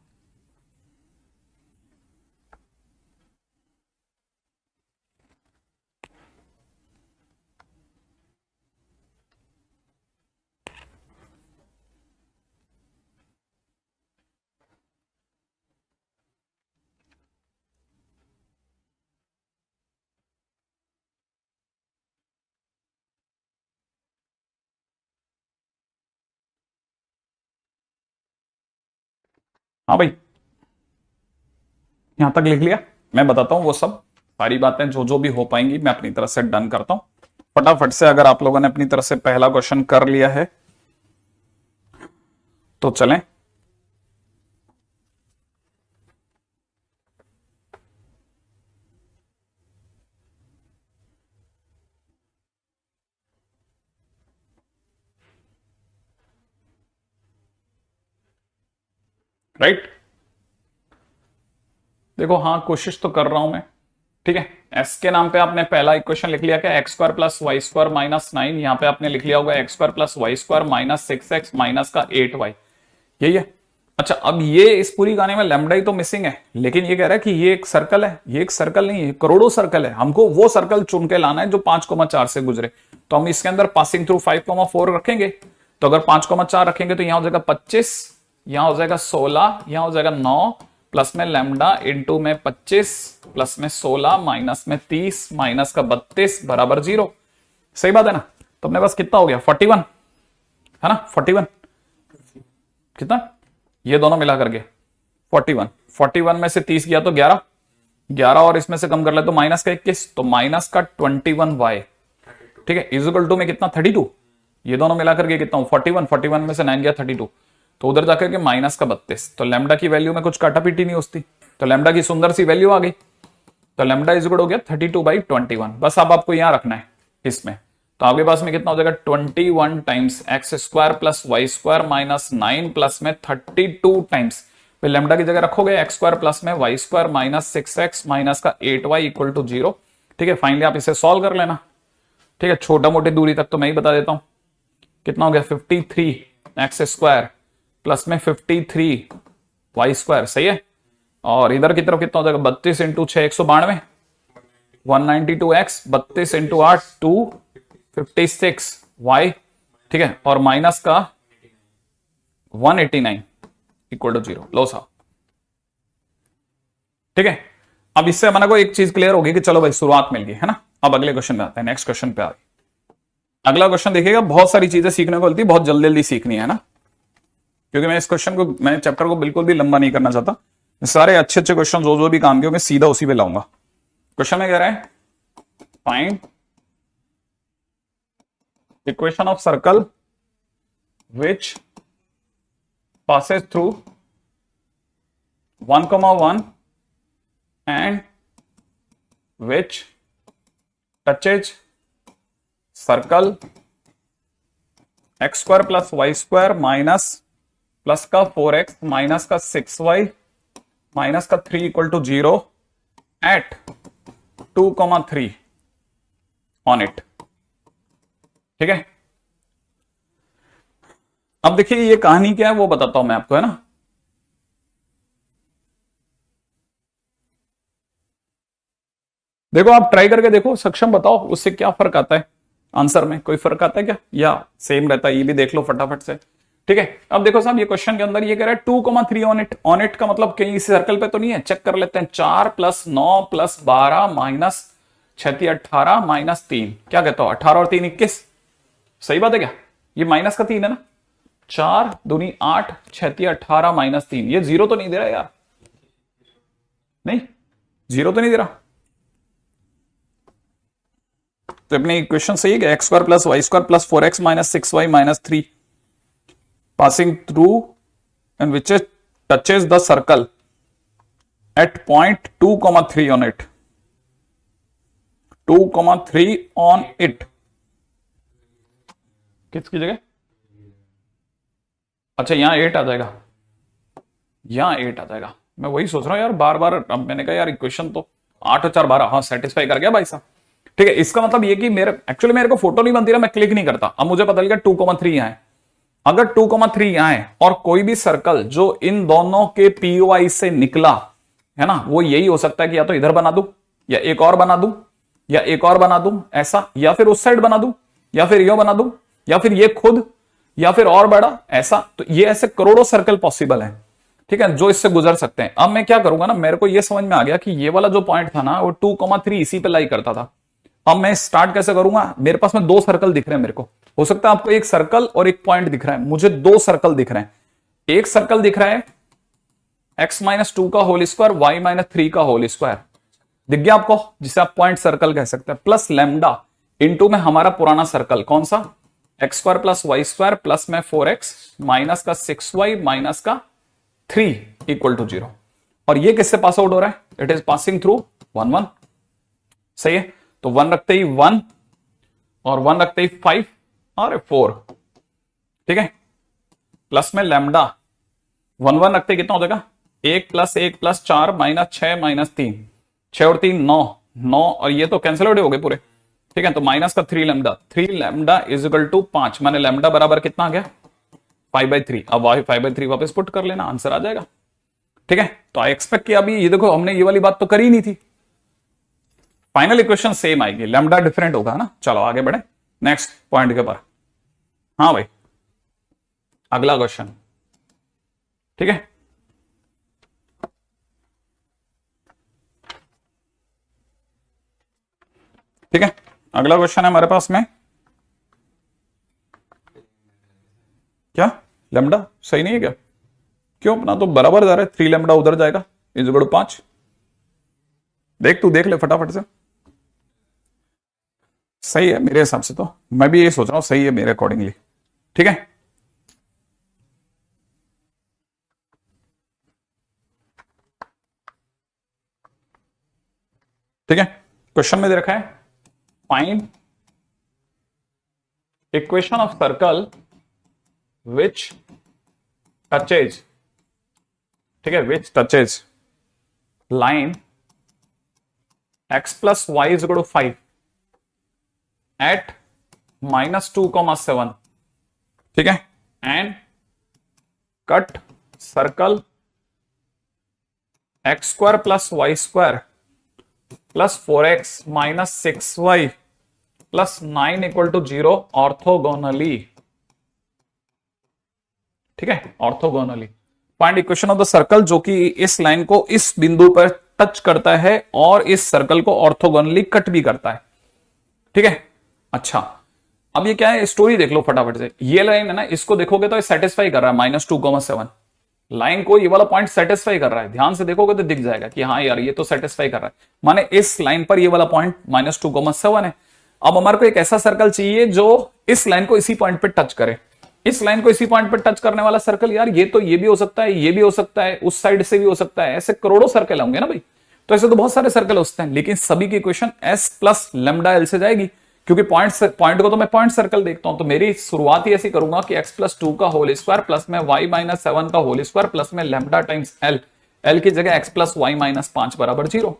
हाँ भाई, यहां तक लिख लिया। मैं बताता हूं वो सब सारी बातें जो जो भी हो पाएंगी मैं अपनी तरफ से डन करता हूं फटाफट से। अगर आप लोगों ने अपनी तरफ से पहला क्वेश्चन कर लिया है तो चलें। राइट? देखो, हाँ कोशिश तो कर रहा हूं मैं। ठीक है, एस के नाम पे आपने पहला इक्वेशन लिख लिया क्या, x square plus y square minus 9। यहां पे आपने लिख लिया होगा x square plus y square minus 6x minus का 8y। यही है। अच्छा, अब ये इस पूरी गाने में लैम्डा ही तो मिसिंग है, लेकिन ये कह रहा है कि ये एक सर्कल है। ये एक सर्कल नहीं है, करोड़ों सर्कल है। हमको वो सर्कल चुन के लाना है जो 5,4 से गुजरे। तो हम इसके अंदर पासिंग थ्रू 5,4 रखेंगे। तो अगर 5,4 रखेंगे तो यहां हो जाएगा 25, यहां हो जाएगा 16, यहां हो जाएगा 9 प्लस में लैम्डा इंटू में 25 प्लस में 16 माइनस में 30 माइनस का 32 बराबर 0। सही बात है ना? तो अपने पास कितना हो गया, 41 है ना? 41 कितना, ये दोनों मिला करके 41। 41 में से 30 गया तो 11, 11 और इसमें से कम कर ले तो माइनस का 21, तो माइनस का 21y। ठीक है, इजिकल टू में कितना, 32। ये दोनों मिला करके कितना, 41, 41 में से 9 गया 32, तो उधर जाकर के माइनस का 32। तो लैम्डा की वैल्यू में कुछ काटापीटी नहीं होती, तो लैम्डा की सुंदर सी वैल्यू आ गई। तो लैम्डा इजिकल हो गया 32/21। बस अब आपको यहां रखना है इसमें। तो आपके पास में कितना हो जाएगा, 21 times x square plus y square minus 9 plus में 32 टाइम्स, फिर लैम्डा की जगह रखोगे एक्स स्क्वायर प्लस में y square minus 6x minus का 8y इक्वल टू 0। ठीक है, फाइनली आप इसे सॉल्व कर लेना। ठीक है, छोटा मोटी दूरी तक तो मैं ही बता देता हूं। कितना हो गया, 53 एक्स स्क्वायर प्लस में 53 वाई स्क्वायर। सही है, और इधर की तरफ कितना हो जाएगा, 32 इंटू 6 192, 192x 32 इंटू 8 256y। ठीक है, और माइनस का 189 इक्वल टू 0। लो साहब, ठीक है। अब इससे हमारे को एक चीज क्लियर होगी कि चलो भाई शुरुआत मिल गई है ना। अब अगले क्वेश्चन में आते हैं, नेक्स्ट क्वेश्चन पे आ गए। अगला क्वेश्चन देखिएगा, बहुत सारी चीजें सीखने को मिलती है, बहुत जल्दी जल्दी सीखनी है ना, क्योंकि मैं इस क्वेश्चन को, मैं चैप्टर को बिल्कुल भी लंबा नहीं करना चाहता। सारे अच्छे अच्छे क्वेश्चन जो भी काम के मैं सीधा उसी पे लाऊंगा। क्वेश्चन में कह रहा है find equation of circle which passes through 1,1 and which touches circle x square plus y square minus plus का 4x माइनस का 6y माइनस का 3 equal to 0 at 2,3 on it. ठीक है, अब देखिए ये कहानी क्या है वो बताता हूं मैं आपको, है ना। देखो आप ट्राई करके देखो, सक्षम बताओ उससे क्या फर्क आता है, आंसर में कोई फर्क आता है क्या या सेम रहता है, ये भी देख लो फटाफट से। ठीक है, अब देखो साहब ये क्वेश्चन के अंदर ये कह रहा है 2,3 ऑन इट। ऑन इट का मतलब कहीं इस सर्कल पे तो नहीं है, चेक कर लेते हैं। 4 + 9 + 12 माइनस 6 × 18 माइनस 3, क्या कहता हो 18 और 3 21, सही बात है क्या? ये माइनस का 3 है ना, 4 दूनी 8 6 × 18 माइनस 3, ये जीरो तो नहीं दे रहा यार, नहीं जीरो तो नहीं दे रहा। तो अपनी इक्वेशन सही है कि x² + y² + 4x - 6y - 3 passing through and which touches the circle at point 2,3 on it, 2,3 on it। किसकी जगह, अच्छा यहां 8 आ जाएगा, यहां 8 आ जाएगा। मैं वही सोच रहा हूं यार, बार बार अब मैंने कहा यार इक्वेशन तो 8 और 4 12, हाँ सेटिस्फाई कर गया भाई साहब। ठीक है, इसका मतलब ये कि मेरे एक्चुअली मेरे को फोटो नहीं बनती रहा, मैं क्लिक नहीं करता। अब मुझे पता लगा 2,3 यहां है। अगर 2,3 यहां है और कोई भी सर्कल जो इन दोनों के पीओआई से निकला है ना, वो यही हो सकता है कि या तो इधर बना दूं या एक और बना दूं या एक और बना दूं ऐसा, या फिर उस साइड बना दूं या फिर यो बना दूं या फिर ये खुद या फिर और बड़ा ऐसा। तो ये ऐसे करोड़ों सर्कल पॉसिबल है, ठीक है, जो इससे गुजर सकते हैं। अब मैं क्या करूंगा ना, मेरे को ये समझ में आ गया कि ये वाला जो पॉइंट था ना वो 2,3 इसी पे लाई करता था। अब मैं स्टार्ट कैसे करूंगा, मेरे पास में 2 सर्कल दिख रहे हैं मेरे को, हो सकता है आपको एक सर्कल और एक पॉइंट दिख रहा है, मुझे 2 सर्कल दिख रहे हैं। एक सर्कल दिख रहा है x - 2 का होल स्क्वायर y - 3 का होल स्क्वायर, दिख गया आपको, जिसे आप पॉइंट सर्कल कह सकते हैं, प्लस लैम्डा इंटू में हमारा पुराना सर्कल कौन सा, x² + y² प्लस में 4x माइनस का 6y माइनस का 3 इक्वल टू 0। और ये किससे पास आउट हो रहा है, इट इज पासिंग थ्रू 1 1, सही है। तो 1 रखते ही 1 और 1 रखते ही 5 और 4, ठीक है, प्लस में लैम्डा 1 1 रखते ही कितना हो जाएगा, 1 + 1 + 4 - 6 - 3, 6 और 3 9 9, और ये तो कैंसिल हो गए पूरे, ठीक है। तो माइनस का 3 lambda, 3 lambda is equal to 5, माने लैम्डा बराबर कितना आ गया 5/3। अब 5/3 वापस पुट कर लेना, आंसर आ जाएगा, ठीक है। तो आई एक्सपेक्ट किया, अभी ये देखो हमने ये वाली बात तो करी नहीं थी, फाइनल इक्वेशन सेम आएगी, लैम्डा डिफरेंट होगा ना। चलो आगे बढ़े नेक्स्ट पॉइंट के ऊपर। हाँ भाई अगला क्वेश्चन, ठीक है, ठीक है। अगला क्वेश्चन है हमारे पास में, क्या लैम्डा सही नहीं है क्या, क्यों, अपना तो बराबर जा रहा है, 3 लैम्डा उधर जाएगा इज इक्वल टू 5, देख तू देख ले फटाफट से, सही है मेरे हिसाब से, तो मैं भी ये सोच रहा हूं सही है मेरे अकॉर्डिंगली, ठीक है। ठीक है, क्वेश्चन में दे रखा है find equation of circle which touches, ठीक है, विच touches line x + y = 5 at -2,7, ठीक है, and cut circle x² + y² + 4x - 6y + 9 = 0 orthogonally, ठीक है, orthogonally find equation of the circle जो कि इस लाइन को इस बिंदु पर टच करता है और इस सर्कल को ऑर्थोगोनली कट भी करता है। ठीक है, अच्छा अब ये क्या है, स्टोरी देख लो फटाफट से। ये लाइन है ना, इसको देखोगे तो ये सेटिस्फाई कर रहा है -2,7 लाइन को, ये वाला पॉइंट सेटिस्फाई कर रहा है। ध्यान से देखोगे तो दिख जाएगा कि हाँ यार ये तो सेटिस्फाई कर रहा है, माने इस लाइन पर ये वाला पॉइंट -2,7 है। अब हमारे को एक ऐसा सर्कल चाहिए जो इस लाइन को इसी पॉइंट पे टच करे। इस लाइन को इसी पॉइंट पे टच करने वाला सर्कल, यार ये तो ये भी हो सकता है, ये भी हो सकता है, उस साइड से भी हो सकता है, ऐसे करोड़ों सर्कल होंगे ना भाई। तो ऐसे तो बहुत सारे सर्कल होते हैं, लेकिन सभी की equation s plus lambda L से जाएगी, क्योंकि पॉइंट को तो मैं पॉइंट सर्कल देखता हूं। तो मेरी शुरुआत ही ऐसी करूंगा कि x प्लस 2 का होल स्क्वायर प्लस में y माइनस 7 का होल स्क्वायर प्लस में लेमडा टाइम्स एल, एल की जगह x प्लस वाई माइनस 5 बराबर 0।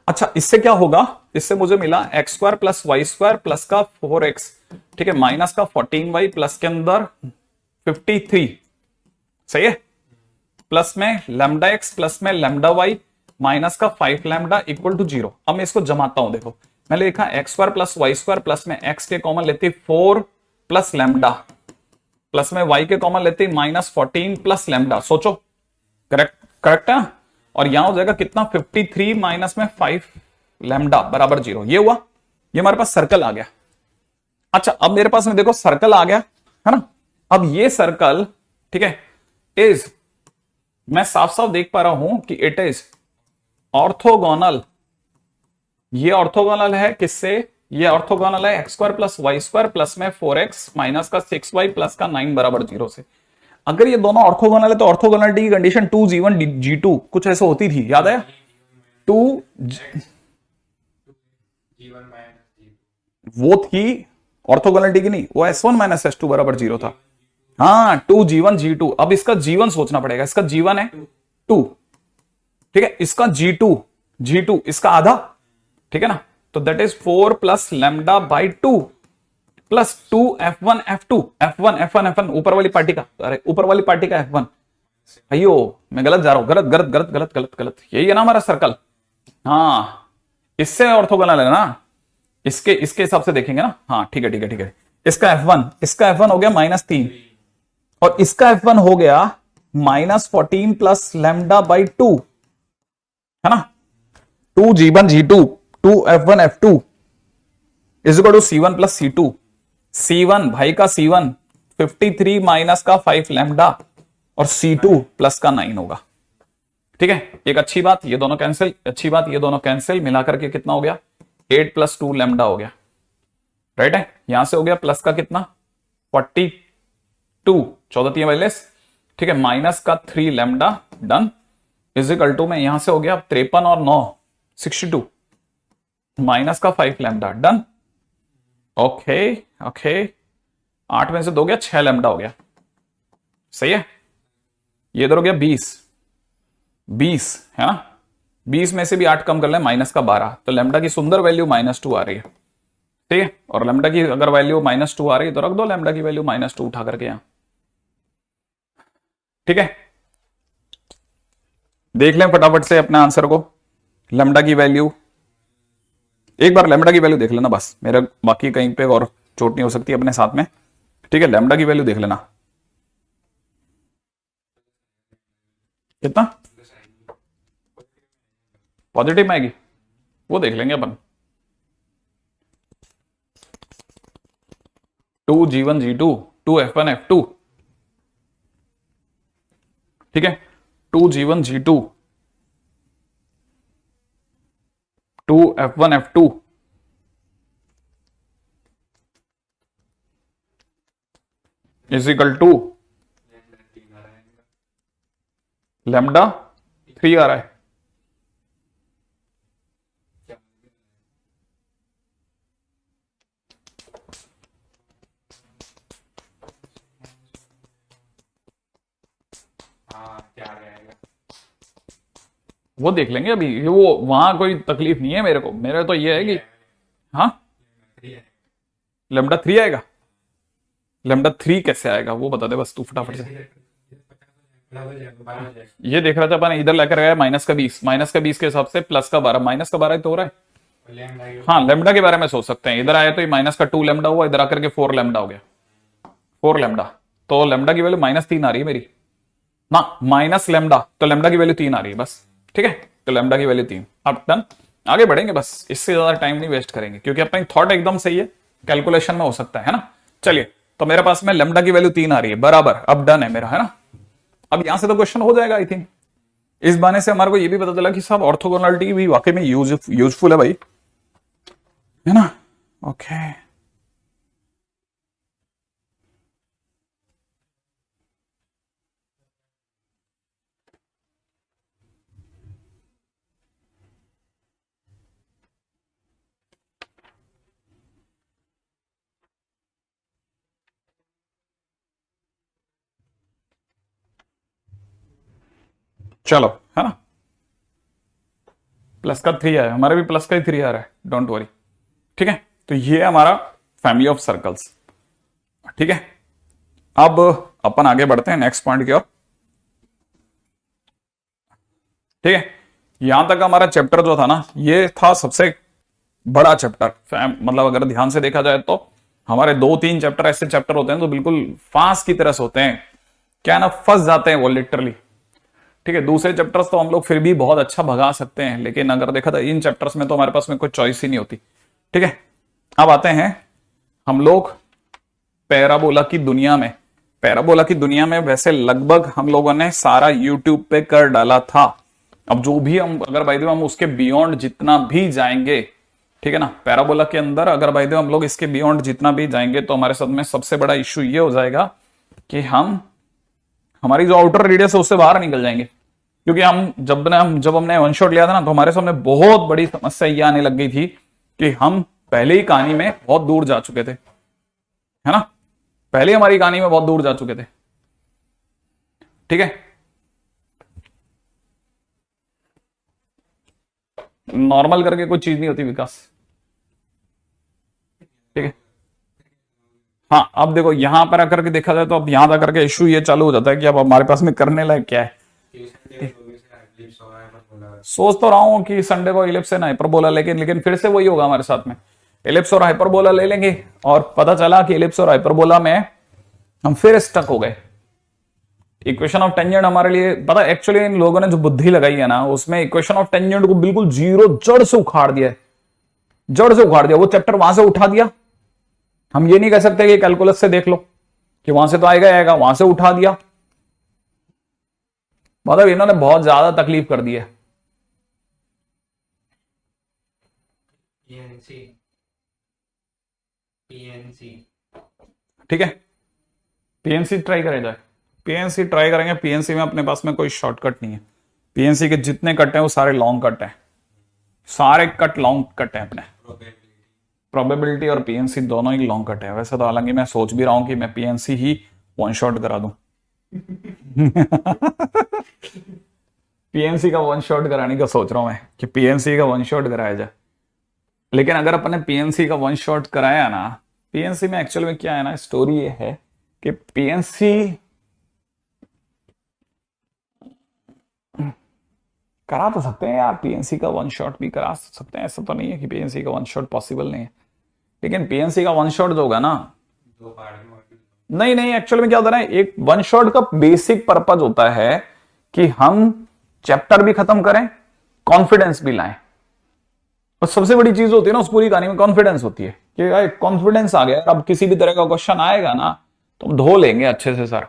अच्छा इससे क्या होगा, इससे मुझे मिला x square plus y square plus का 4x, ठीक है, माइनस का 14y प्लस के अंदर 53, सही है, प्लस में लैम्डा एक्स प्लस में लैम्डा वाई माइनस का 5 लैम्डा इक्वल टू 0। अब मैं इसको जमाता हूं, देखो मैंने लिखा x square plus y square plus में एक्स के कॉमन लेती 4 प्लस लैम्डा प्लस में वाई के कॉमन लेती -14 प्लस लैम्डा। सोचो करेक्ट है, और यहां हो जाएगा कितना 53 माइनस में 5 लैम्डा बराबर 0। ये हुआ, ये हमारे पास सर्कल आ गया। अच्छा अब मेरे पास में देखो सर्कल आ गया है ना। अब ये सर्कल ठीक है इज, मैं साफ साफ देख पा रहा हूं कि इट इज ऑर्थोगोनल। ये ऑर्थोगोनल है किससे, ये ऑर्थोगोनल है x square plus y square plus में 4x माइनस का 6y प्लस का 9 बराबर 0 से। अगर ये दोनों ऑर्थोगोनल है तो ऑर्थोगोनलिटी की कंडीशन 2g1 g2 कुछ ऐसे होती थी, याद है 2 वो थी ऑर्थोगोनलिटी की, नहीं वो s1 माइनस s2 बराबर 0 था। हाँ 2g1 g2। अब इसका g1 सोचना पड़ेगा, इसका g1 है 2, ठीक है, इसका g2 इसका आधा, ठीक है ना, तो that is 4 plus lambda by 2 plus 2 f1 f1 ऊपर वाली पार्टी का, अरे ऊपर वाली पार्टी का f1। अयो मैं गलत जा रहा हूं, गलत गलत गलत गलत गलत गलत, यही है ना हमारा सर्कल। हाँ इससे ऑर्थोगोनल है ना, इसके हिसाब से देखेंगे ना। हाँ ठीक है ठीक है ठीक है, इसका f1 हो गया -3 और इसका f1 हो गया -14 प्लस लैम्डा बाई 2, है ना, 2g1 g2 2f1 f2 is equal to c1 plus c2। c1 भाई का c1 53 माइनस का 5 लैम्डा और c2 प्लस का 9 होगा। ठीक है, एक अच्छी बात ये दोनों कैंसिल, अच्छी बात ये दोनों कैंसिल, मिलाकर के कितना हो गया 8 प्लस 2 लैम्डा हो गया, राइट है। यहां से हो गया प्लस का कितना 42, 14 42, ठीक है, माइनस का 3 lambda done is equal to में यहां से हो गया 53 और 9 62 माइनस का 5 लैम्डा डन। ओके ओके 8 में से 2 गया 6 लैम्डा हो गया, सही है। ये इधर हो गया 20 है ना, 20 में से भी 8 कम कर ले माइनस का 12, तो लैम्डा की सुंदर वैल्यू -2 आ रही है, ठीक है। और लैम्डा की अगर वैल्यू -2 आ रही है तो रख दो लैम्डा की वैल्यू -2 उठा करके यहां, ठीक है। देख लें फटाफट से अपने आंसर को, लैम्डा की वैल्यू एक बार लैम्डा की वैल्यू देख लेना बस, मेरा बाकी कहीं पे और चोट नहीं हो सकती अपने साथ में, ठीक है। लैम्डा की वैल्यू देख लेना कितना पॉजिटिव में आएगी, वो देख लेंगे अपन। 2g1 g2 2f1 f2, ठीक है, 2g1 g2 2f1 f2 is equal to lambda 3 आ रहा है, वो देख लेंगे अभी, वो वहां कोई तकलीफ नहीं है मेरे को, मेरे तो ये है कि हाँ लैम्डा 3 आएगा, लैम्डा 3 कैसे आएगा वो बता दे बस तू फटाफट से। ये देख रहा था अपन, इधर लेकर गया -20 के हिसाब से प्लस का 12 -12 तो हो रहा है। हाँ लैम्डा के बारे में सोच सकते हैं, इधर आया तो ये -2 लैम्डा हुआ, इधर आकर के 4 लैम्डा हो गया, 4 लैम्डा, तो लेमडा की वैल्यू -3 आ रही है मेरी ना, माइनस लेमडा, तो लेमडा की वैल्यू 3 आ रही है बस। ठीक है, तो लेमडा की वैल्यू 3। अब डन, आगे बढ़ेंगे, बस इससे ज्यादा टाइम नहीं वेस्ट करेंगे क्योंकि अपना थॉट एकदम सही है, कैलकुलेशन में हो सकता है ना। चलिए, तो मेरे पास में लेमडा की वैल्यू 3 आ रही है बराबर, अब डन है मेरा, है ना। अब यहां से तो क्वेश्चन हो जाएगा आई थिंक। इस बहाने से हमारे को ये भी पता चला कि साहब ऑर्थोगोनलिटी भी वाकई में यूजफुल है भाई, है ना। ओके चलो, है ना। प्लस का 3 आया, हमारे भी प्लस का ही 3 आ रहा है, डोंट वरी। ठीक है, तो ये है हमारा फैमिली ऑफ सर्कल्स। ठीक है, अब अपन आगे बढ़ते हैं नेक्स्ट पॉइंट की ओर। ठीक है, यहां तक हमारा चैप्टर जो था ना, ये था सबसे बड़ा चैप्टर। मतलब अगर ध्यान से देखा जाए तो हमारे 2-3 चैप्टर ऐसे चैप्टर होते हैं तो बिल्कुल फांस की तरह से होते हैं, क्या ना, फंस जाते हैं वो लिटरली। ठीक है, दूसरे चैप्टर्स तो हम लोग फिर भी बहुत अच्छा भगा सकते हैं, लेकिन अगर देखा जाए इन चैप्टर्स में तो हमारे पास में कोई चॉइस ही नहीं होती। ठीक है, अब आते हैं हम लोग पैराबोला की दुनिया में। पैराबोला की दुनिया में वैसे लगभग हम लोगों ने सारा यूट्यूब पे कर डाला था। अब जो भी हम, अगर भाई हम उसके बियॉन्ड जितना भी जाएंगे, ठीक है ना, पैराबोला के अंदर अगर भाई हम लोग इसके बियॉन्ड जितना भी जाएंगे तो हमारे साथ में सबसे बड़ा इश्यू ये हो जाएगा कि हम, हमारी जो आउटर रेडियस है उससे बाहर निकल जाएंगे। क्योंकि जब हमने वन शॉट लिया था ना, तो हमारे सामने बहुत बड़ी समस्या ये आने लग गई थी कि हम पहले ही कहानी में बहुत दूर जा चुके थे, है ना, पहले हमारी कहानी में बहुत दूर जा चुके थे। ठीक है, नॉर्मल करके कोई चीज नहीं होती विकास। ठीक है, हाँ, अब देखो यहां पर आकर के देखा जाए तो अब यहां आकर के इशू ये चालू हो जाता है कि अब हमारे पास में करने लायक क्या है। सोच तो रहा हूं कि संडे को इलिप्स है ना हाइपरबोला, लेकिन फिर से वही होगा हमारे साथ में, इलिप्स और हाइपरबोला ले लेंगे और पता चला कि इलिप्स और हाइपरबोला में हम फिर स्टक हो गए। इक्वेशन ऑफ टेंजेंट हमारे लिए पता, एक्चुअली इन लोगों ने जो बुद्धि लगाई है ना, उसमें इक्वेशन ऑफ टेंजेंट को बिल्कुल जीरो जड़ से उखाड़ दिया है, जड़ से उखाड़ दिया, वो चैप्टर वहां से उठा दिया। हम ये नहीं कह सकते कि कैलकुलस से देख लो कि वहां से तो आएगा आएगा, वहां से उठा दिया। मतलब इन्होंने बहुत ज्यादा तकलीफ कर दी है। ठीक है, पीएनसी ट्राई करें जाए, पीएनसी ट्राई करेंगे। पीएनसी में अपने पास में कोई शॉर्टकट नहीं है, पीएनसी के जितने कट हैं वो सारे लॉन्ग कट हैं, सारे कट लॉन्ग कट हैं अपने। प्रोबेबिलिटी और पीएनसी दोनों ही लॉन्ग कट है वैसे तो, हालांकि मैं सोच भी रहा हूं कि मैं पीएनसी ही वन शॉट करा दूं। पीएनसी का वन शॉट कराने का सोच रहा हूं मैं कि पीएनसी का वन शॉट कराया जाए। लेकिन अगर अपन ने पीएनसी का वन शॉट कराया ना, पीएनसी में एक्चुअल में क्या है ना, स्टोरी ये है कि पीएनसी करा तो सकते हैं यार, पीएनसी का वन शॉट भी करा सकते हैं, ऐसा तो नहीं है कि पीएनसी का वन शॉट पॉसिबल नहीं है। लेकिन पीएनसी का वन शॉट जो होगा ना, नहीं नहीं, एक्चुअल में क्या होता है ना, एक वन शॉट का बेसिक पर्पज होता है कि हम चैप्टर भी खत्म करें, कॉन्फिडेंस भी लाएं। और सबसे बड़ी चीज होती है ना उस पूरी कहानी में, कॉन्फिडेंस होती है कि यार कॉन्फिडेंस आ गया, अब किसी भी तरह का क्वेश्चन आएगा ना तो हम धो लेंगे अच्छे से सर।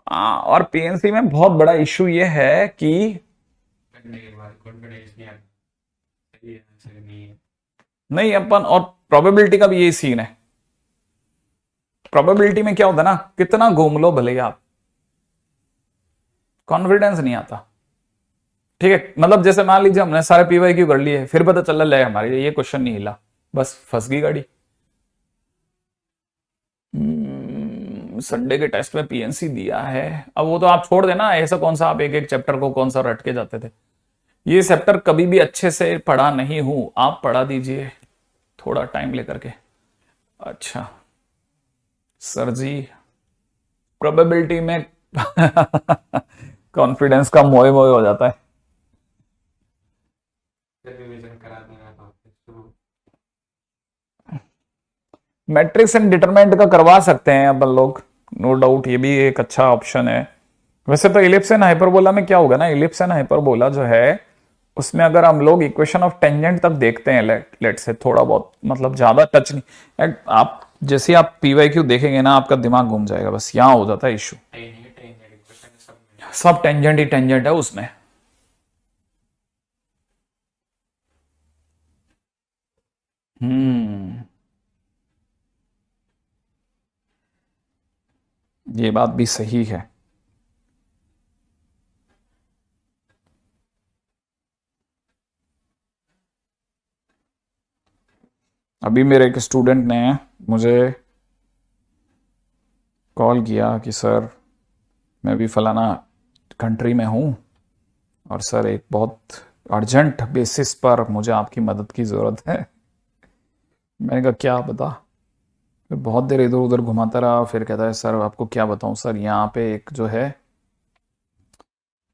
और पीएनसी में बहुत बड़ा इश्यू ये है कि नहीं, अपन और प्रोबेबिलिटी का भी यही सीन है। प्रोबेबिलिटी में क्या होता है ना, कितना घूम लो भले आप, कॉन्फिडेंस नहीं आता। ठीक है, मतलब जैसे मान लीजिए हमने सारे पीवाई क्यू कर लिए, फिर पता चल रहा है हमारे ये क्वेश्चन नहीं हिला, बस फंस गई गाड़ी। संडे के टेस्ट में पीएनसी दिया है, अब वो तो आप छोड़ देना, ऐसा कौन सा आप एक एक चैप्टर को कौन सा रट के जाते थे। ये चैप्टर कभी भी अच्छे से पढ़ा नहीं हूं, आप पढ़ा दीजिए थोड़ा टाइम लेकर के। अच्छा सर जी, प्रोबेबिलिटी में कॉन्फिडेंस का मोए मोए हो जाता है। मैट्रिक्स एंड डिटरमिनेंट का करवा सकते हैं अपन लोग, नो डाउट, ये भी एक अच्छा ऑप्शन है। वैसे तो इलिप्स एंड हाइपरबोला में क्या होगा ना, इलिप्स एंड हाइपरबोला जो है उसमें अगर हम लोग इक्वेशन ऑफ टेंजेंट तक देखते हैं, लेट से थोड़ा बहुत, मतलब ज्यादा टच नहीं, आप जैसे आप पीवाईक्यू देखेंगे ना आपका दिमाग घूम जाएगा, बस यहां हो जाता है इशू। सब टेंजेंट ही टेंजेंट है उसमें। हम्म, ये बात भी सही है। अभी मेरे एक स्टूडेंट ने मुझे कॉल किया कि सर मैं भी फलाना कंट्री में हूँ और सर एक बहुत अर्जेंट बेसिस पर मुझे आपकी मदद की ज़रूरत है। मैंने कहा क्या बता। फिर बहुत देर इधर उधर घुमाता रहा, फिर कहता है सर आपको क्या बताऊँ सर, यहाँ पे एक जो है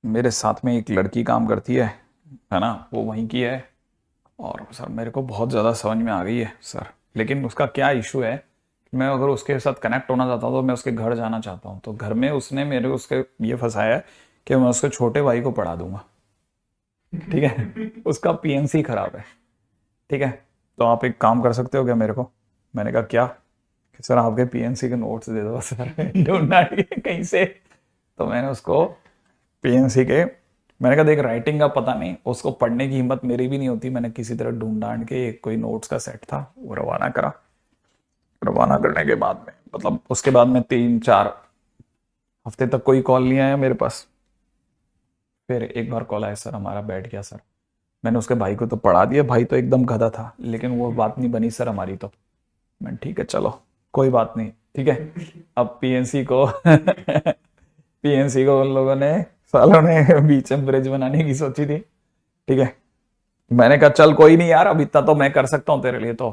मेरे साथ में एक लड़की काम करती है ना, वो वहीं की है, और सर मेरे को बहुत ज़्यादा समझ में आ गई है सर, लेकिन उसका क्या इशू है, मैं अगर उसके साथ कनेक्ट होना चाहता हूँ तो मैं उसके घर जाना चाहता हूँ, तो घर में उसने मेरे उसके ये फंसाया है कि मैं उसके छोटे भाई को पढ़ा दूंगा। ठीक है, उसका पीएनसी खराब है। ठीक है, तो आप एक काम कर सकते हो क्या मेरे को। मैंने कहा क्या, कि सर आपके पीएनसी के नोट्स दे दो सर, ढूंढना है कहीं से। तो मैंने उसको पीएनसी के, मैंने कहा देख राइटिंग का पता नहीं, उसको पढ़ने की हिम्मत मेरी भी नहीं होती, मैंने किसी तरह ढूंढ ढांड के एक कोई नोट्स का सेट था वो रवाना करा। रवाना करने के बाद में मतलब उसके बाद में 3-4 हफ्ते तक कोई कॉल नहीं आया मेरे पास। फिर एक बार कॉल आया, सर हमारा बैठ गया सर। मैंने उसके भाई को तो पढ़ा दिया, भाई तो एकदम गधा था, लेकिन वो बात नहीं बनी सर हमारी तो। मैं ठीक है चलो कोई बात नहीं, ठीक है। अब पीएनसी को पीएनसी को उन लोगों ने, सालों ने बीच में ब्रिज बनाने की सोची थी। ठीक है, मैंने कहा चल कोई नहीं यार, अब इतना तो मैं कर सकता हूँ तेरे लिए तो।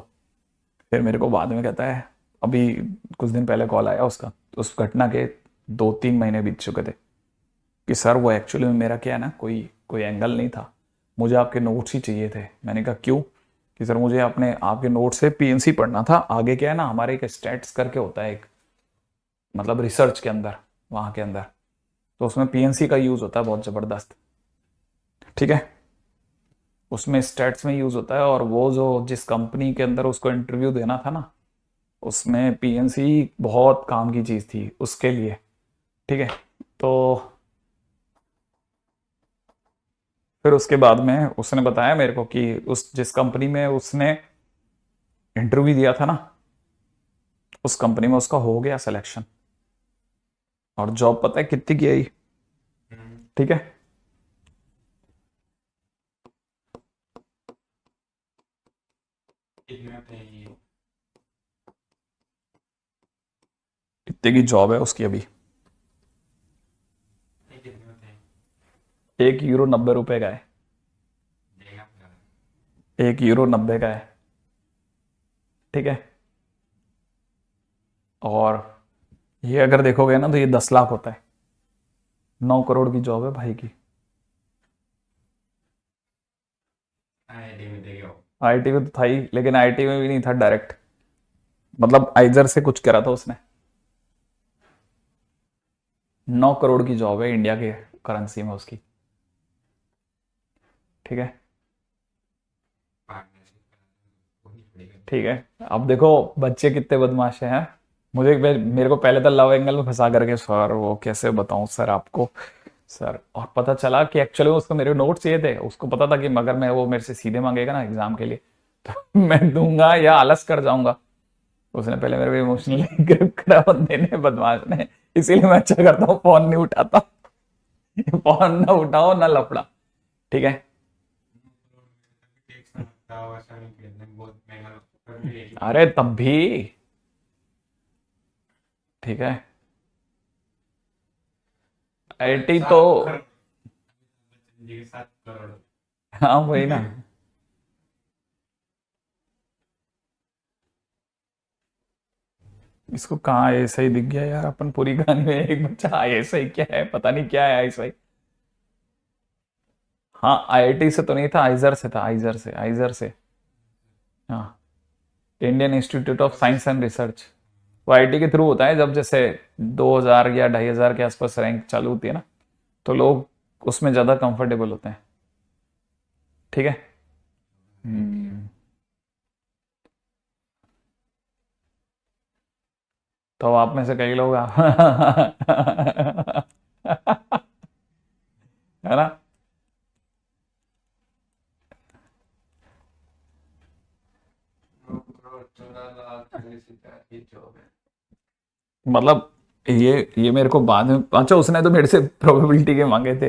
फिर मेरे को बाद में कहता है, अभी कुछ दिन पहले कॉल आया उसका, उस घटना के 2-3 महीने बीत चुके थे, कि सर वो एक्चुअली में मेरा क्या है ना, कोई कोई एंगल नहीं था, मुझे आपके नोट्स ही चाहिए थे। मैंने कहा क्यों, कि सर मुझे अपने आपके नोट से पीएनसी पढ़ना था, आगे क्या है ना हमारे एक स्टैट्स करके होता है एक, मतलब रिसर्च के अंदर, वहां के अंदर, तो उसमें पीएनसी का यूज होता है बहुत जबरदस्त। ठीक है, उसमें स्टैट्स में यूज होता है, और वो जो जिस कंपनी के अंदर उसको इंटरव्यू देना था ना, उसमें पीएनसी बहुत काम की चीज थी उसके लिए। ठीक है, तो फिर उसके बाद में उसने बताया मेरे को कि उस जिस कंपनी में उसने इंटरव्यू दिया था ना, उस कंपनी में उसका हो गया सिलेक्शन, और जॉब पता है कितनी की आई। ठीक है, कितने की जॉब है उसकी अभी, €1 90 का है। €1 90 का है। ठीक है, और ये अगर देखोगे ना तो ये 10 लाख होता है। 9 करोड़ की जॉब है भाई की। आईटी में तो था ही, लेकिन आईटी में भी नहीं था डायरेक्ट, मतलब आइजर से कुछ करा था उसने। 9 करोड़ की जॉब है इंडिया के करेंसी में उसकी। ठीक है, ठीक है, अब देखो बच्चे कितने बदमाश हैं। मेरे को पहले तो लव एंगल में फंसा करके, सर वो कैसे बताऊं सर आपको सर, और पता चला कि एक्चुअली उसको मेरे नोट चाहिए थे, उसको पता था कि मगर मैं वो मेरे से सीधे मांगेगा ना एग्जाम के लिए तो मैं दूंगा या आलस कर जाऊंगा। उसने पहले मेरे को इमोशनली ग्रिप करा बंदे ने, बदमाश ने। इसीलिए मैं अच्छा करता हूँ फोन नहीं उठाता। फोन ना उठाओ ना लफड़ा। ठीक है, अरे तब भी ठीक है, आईटी तो, हाँ वही ना। इसको कहाँ ऐसा ही दिख गया यार, अपन पूरी कहानी में एक बच्चा ऐसा ही क्या है, पता नहीं क्या है ऐसा ही। हाँ आईआईटी से तो नहीं था, आइजर से था, आइजर से, आइजर से। हाँ Indian institute of science and research. वो आईटी के थ्रू होता है, जब जैसे 2000 या 2500 के आसपास रैंक चालू होती है ना, तो लोग उसमें ज्यादा कंफर्टेबल होते हैं। ठीक है। हम्म। तो आप में से कई लोग है ना। मतलब ये मेरे को बाद में, अच्छा उसने तो मेरे से प्रोबेबिलिटी के मांगे थे,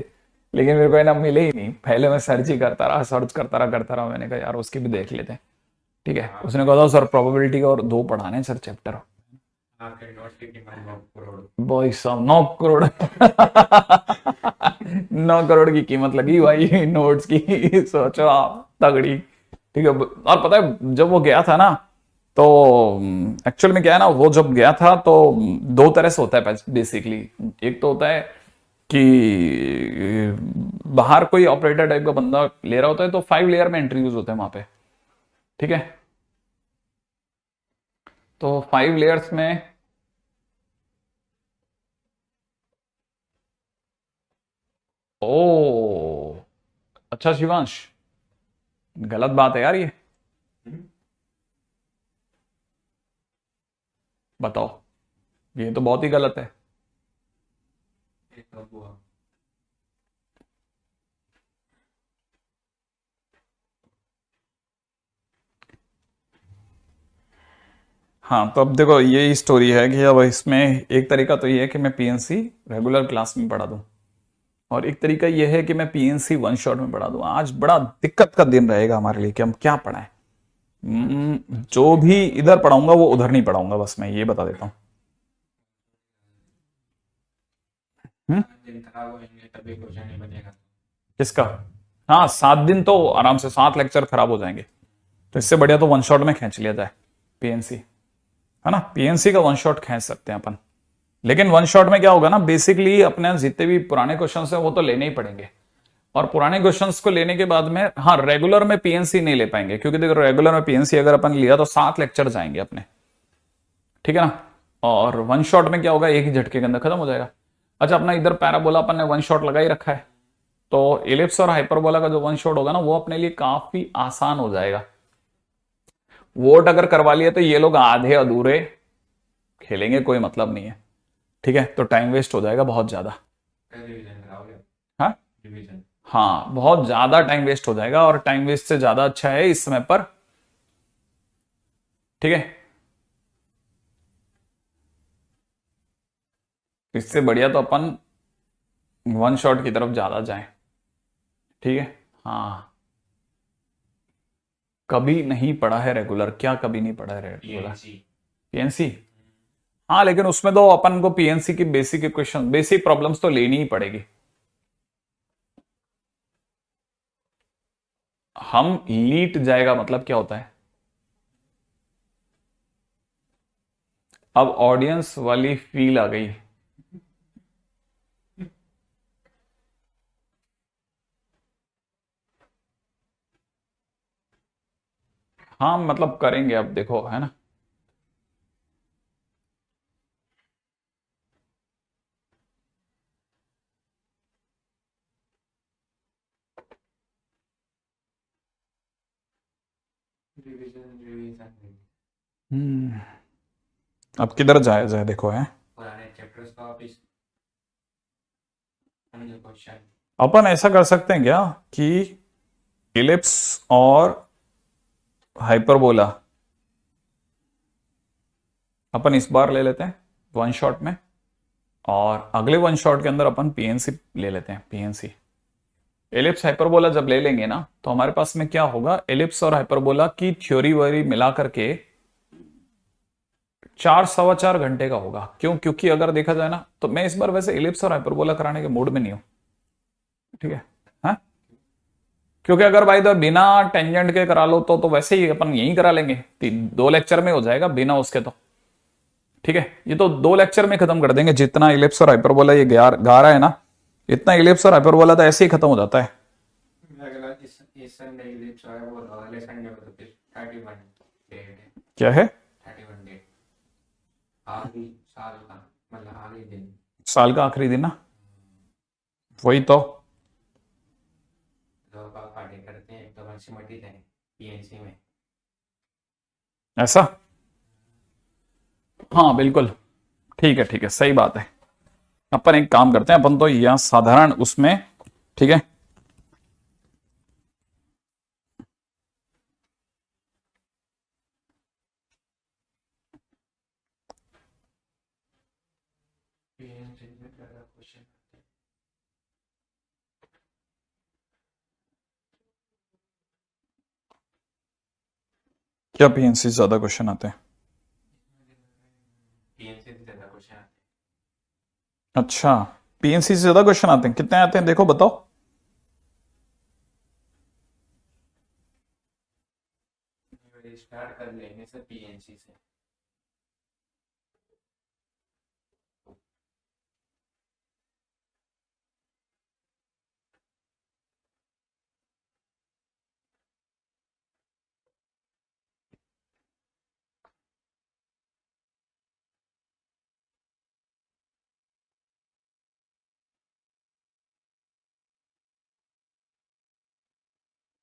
लेकिन मेरे को है ना मिले ही नहीं। पहले मैं सर्च ही करता रहा, सर्च करता रहा। मैंने कहा यार उसकी भी देख लेते हैं। ठीक है, उसने कहा था सर प्रोबेबिलिटी का और 2 पढ़ाने सर चैप्टर। भाई साहब 9 करोड़ 9 करोड़ की कीमत लगी भाई नोट्स की। सोचो आप, तगड़ी। ठीक है, और पता है जब वो गया था ना, तो एक्चुअल में क्या है ना, वो जब गया था तो 2 तरह से होता है बेसिकली। एक तो होता है कि बाहर कोई ऑपरेटर टाइप का बंदा ले रहा होता है, तो 5 लेयर में इंटरव्यूज होते हैं वहां पे। ठीक है, तो 5 लेयर्स में, ओ अच्छा शिवांश, गलत बात है यार ये। बताओ, ये तो बहुत ही गलत है। हाँ, तो अब देखो ये स्टोरी है कि अब इसमें एक तरीका तो ये है कि मैं पीएनसी रेगुलर क्लास में पढ़ा दूं, और एक तरीका ये है कि मैं पीएनसी वन शॉट में पढ़ा दूं। आज बड़ा दिक्कत का दिन रहेगा हमारे लिए कि हम क्या पढ़ाएं। जो भी इधर पढ़ाऊंगा वो उधर नहीं पढ़ाऊंगा, बस मैं ये बता देता हूँ। हम्म? किसका? हाँ, 7 दिन तो आराम से 7 लेक्चर खराब हो जाएंगे। तो इससे बढ़िया तो वन शॉट में खींच लिया जाए पीएनसी, है ना। पीएनसी का वन शॉट खींच सकते हैं अपन। लेकिन वन शॉट में क्या होगा ना, बेसिकली अपने जितने भी पुराने क्वेश्चन है वो तो लेने ही पड़ेंगे। और पुराने क्वेश्चंस को लेने के बाद में, हाँ रेगुलर में पीएनसी नहीं ले पाएंगे, क्योंकि देखो रेगुलर में पीएनसी अगर अपन लिया तो 7 लेक्चर जाएंगे अपने। ठीक है ना। और वन शॉट में क्या होगा, एक ही झटके के अंदर खत्म हो जाएगा। अच्छा, अपना इधर पैराबोला अपन ने वन शॉट लगा ही रखा है, तो एलिप्स और हाइपरबोला का जो वन शॉट होगा ना, वो अपने लिए काफी आसान हो जाएगा। वोट अगर करवा लिया तो ये लोग आधे अधूरे खेलेंगे, कोई मतलब नहीं है। ठीक है, तो टाइम वेस्ट हो जाएगा बहुत ज्यादा। हाँ, हाँ बहुत ज्यादा टाइम वेस्ट हो जाएगा, और टाइम वेस्ट से ज्यादा अच्छा है इस समय पर। ठीक है, इससे बढ़िया तो अपन वन शॉट की तरफ ज्यादा जाएं। ठीक है। हाँ, कभी नहीं पढ़ा है रेगुलर, क्या कभी नहीं पढ़ा है रेगुलर? पीएनसी। हाँ, लेकिन उसमें तो अपन को पीएनसी की बेसिक इक्वेशन, बेसिक प्रॉब्लम्स तो लेनी ही पड़ेगी। हम लीट जाएगा मतलब क्या होता है? अब ऑडियंस वाली फील आ गई। हाँ मतलब करेंगे, अब देखो है ना। हम्म। अब किधर जाया जाए देखो है। अपन ऐसा कर सकते हैं क्या कि इलिप्स और हाइपरबोला अपन इस बार ले लेते हैं वन शॉट में, और अगले वन शॉट के अंदर अपन पीएनसी ले लेते हैं। पीएनसी एलिप्स हाइपरबोला जब ले लेंगे ना, तो हमारे पास में क्या होगा, एलिप्स और हाइपरबोला की थ्योरी वरी मिला करके 4 सवा 4 घंटे का होगा। क्यों? क्योंकि अगर देखा जाए ना, तो मैं इस बार वैसे एलिप्स और हाइपरबोला कराने के मूड में नहीं हूं। ठीक है। हाँ, क्योंकि अगर भाई तो बिना टेंजेंट के करा लो तो वैसे ही अपन यही करा लेंगे, 2 लेक्चर में हो जाएगा बिना उसके तो। ठीक है, ये तो 2 लेक्चर में खत्म कर देंगे। जितना इलिप्स और हाइपरबोला ये गा रहा है ना, इतना इलिप्स और हाइपरबोला तो ऐसे ही खत्म हो जाता है। क्या है? 31 डेट, आखिरी साल का, मतलब आखिरी दिन। साल का आखिरी दिन ना, वही तो। लोग बाग पार्टी करते हैं, एकदम अच्छी मटी थे पीएनसी में। ऐसा? हाँ बिल्कुल, ठीक है ठीक है, सही बात है। अपन एक काम करते हैं, अपन तो यहाँ साधारण उसमें, ठीक है। पीएनसी में ज़्यादा क्वेश्चन। क्या पीएनसी से ज्यादा क्वेश्चन आते हैं? पीएनसी से ज़्यादा क्वेश्चन आते अच्छा, पीएनसी से ज्यादा क्वेश्चन आते हैं, कितने आते हैं देखो बताओ। हैं। स्टार्ट कर लेंगे सर पीएनसी से।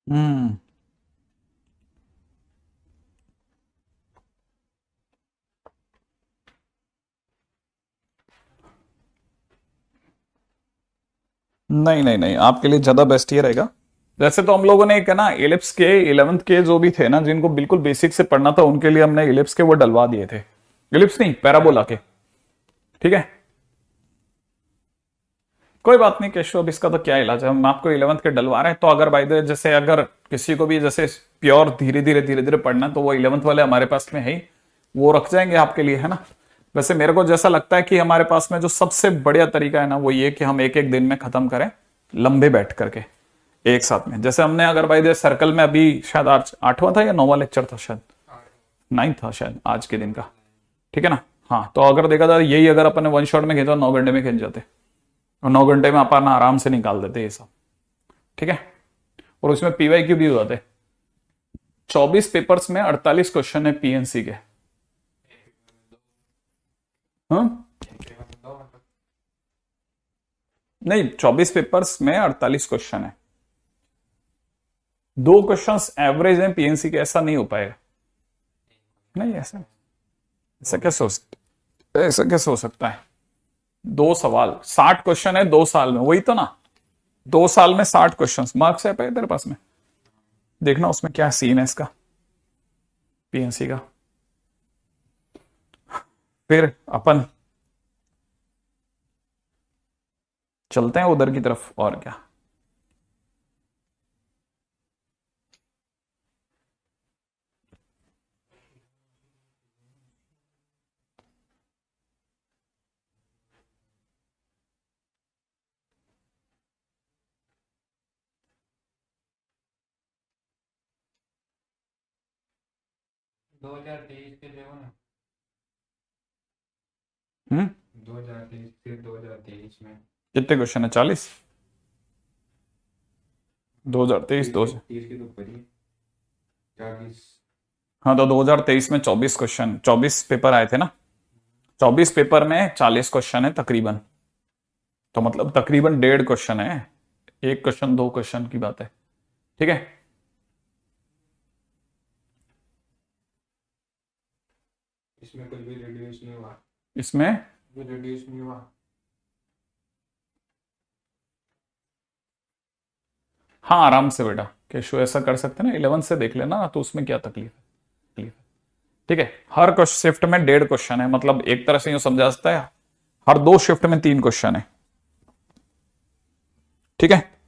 हम्म। नहीं नहीं नहीं, आपके लिए ज्यादा बेस्ट ये रहेगा। वैसे तो हम लोगों ने एक है ना इलिप्स के 11th के जो भी थे ना, जिनको बिल्कुल बेसिक से पढ़ना था, उनके लिए हमने इलिप्स के वो डलवा दिए थे। इलिप्स नहीं, पैराबोला के। ठीक है, कोई बात नहीं केशव, अब इसका तो क्या इलाज है, हम आपको 11th के डलवा रहे हैं। तो अगर बाय द वे जैसे अगर किसी को भी जैसे प्योर धीरे धीरे पढ़ना है, तो वो 11th वाले हमारे पास में है ही, वो रख जाएंगे आपके लिए, है ना। वैसे मेरे को जैसा लगता है कि हमारे पास में जो सबसे बढ़िया तरीका है ना, वो ये कि हम एक एक दिन में खत्म करें, लंबे बैठ करके एक साथ में। जैसे हमने अगर बाय द सर्कल में अभी शायद आज 8वां था या 9वां लेक्चर था, शायद 9 था शायद आज के दिन का। ठीक है ना। हाँ, तो अगर देखा जाए यही अगर अपन ने वन शॉट में खींचा, 9 घंटे में खींच जाते, और 9 घंटे में अपन आराम से निकाल देते ये सब। ठीक है, और उसमें पीवाईक्यू भी हो जाते। 24 पेपर्स में 48 क्वेश्चन है पीएनसी के। हाँ नहीं, 24 पेपर्स में 48 क्वेश्चन है, 2 क्वेश्चंस एवरेज है पीएनसी के, ऐसा नहीं हो पाएगा। नहीं ऐसा, ऐसा कैसे हो सकता, ऐसा कैसे हो सकता है? 2 सवाल 60 क्वेश्चन है 2 साल में, वही तो ना। 2 साल में 60 क्वेश्चन, मार्क्स है पे तेरे पास में, देखना उसमें क्या सीन है इसका, पीएनसी का। फिर अपन चलते हैं उधर की तरफ, और क्या। दो हजार तेईस के जो ना, हम्म। 2023 से 2023 में कितने क्वेश्चन है? 40? 2023 दो, 30 के तो ऊपर ही 40। हाँ तो 2023 में 24 क्वेश्चन, 24 पेपर आए थे ना, 24 पेपर में 40 क्वेश्चन है तकरीबन। तो मतलब तकरीबन 1.5 क्वेश्चन है, एक क्वेश्चन 2 क्वेश्चन की बात है। ठीक है, इसमें कुछ भी रिड्यूस नहीं हुआ, इसमें भी रिड्यूस नहीं हुआ। हाँ आराम से बेटा केशु ऐसा कर सकते हैं ना, 11 से देख लेना, तो उसमें क्या तकलीफ है। ठीक है, हर शिफ्ट में 1.5 क्वेश्चन है, मतलब एक तरह से यूं समझा सकता है हर 2 शिफ्ट में 3 क्वेश्चन है। ठीक है।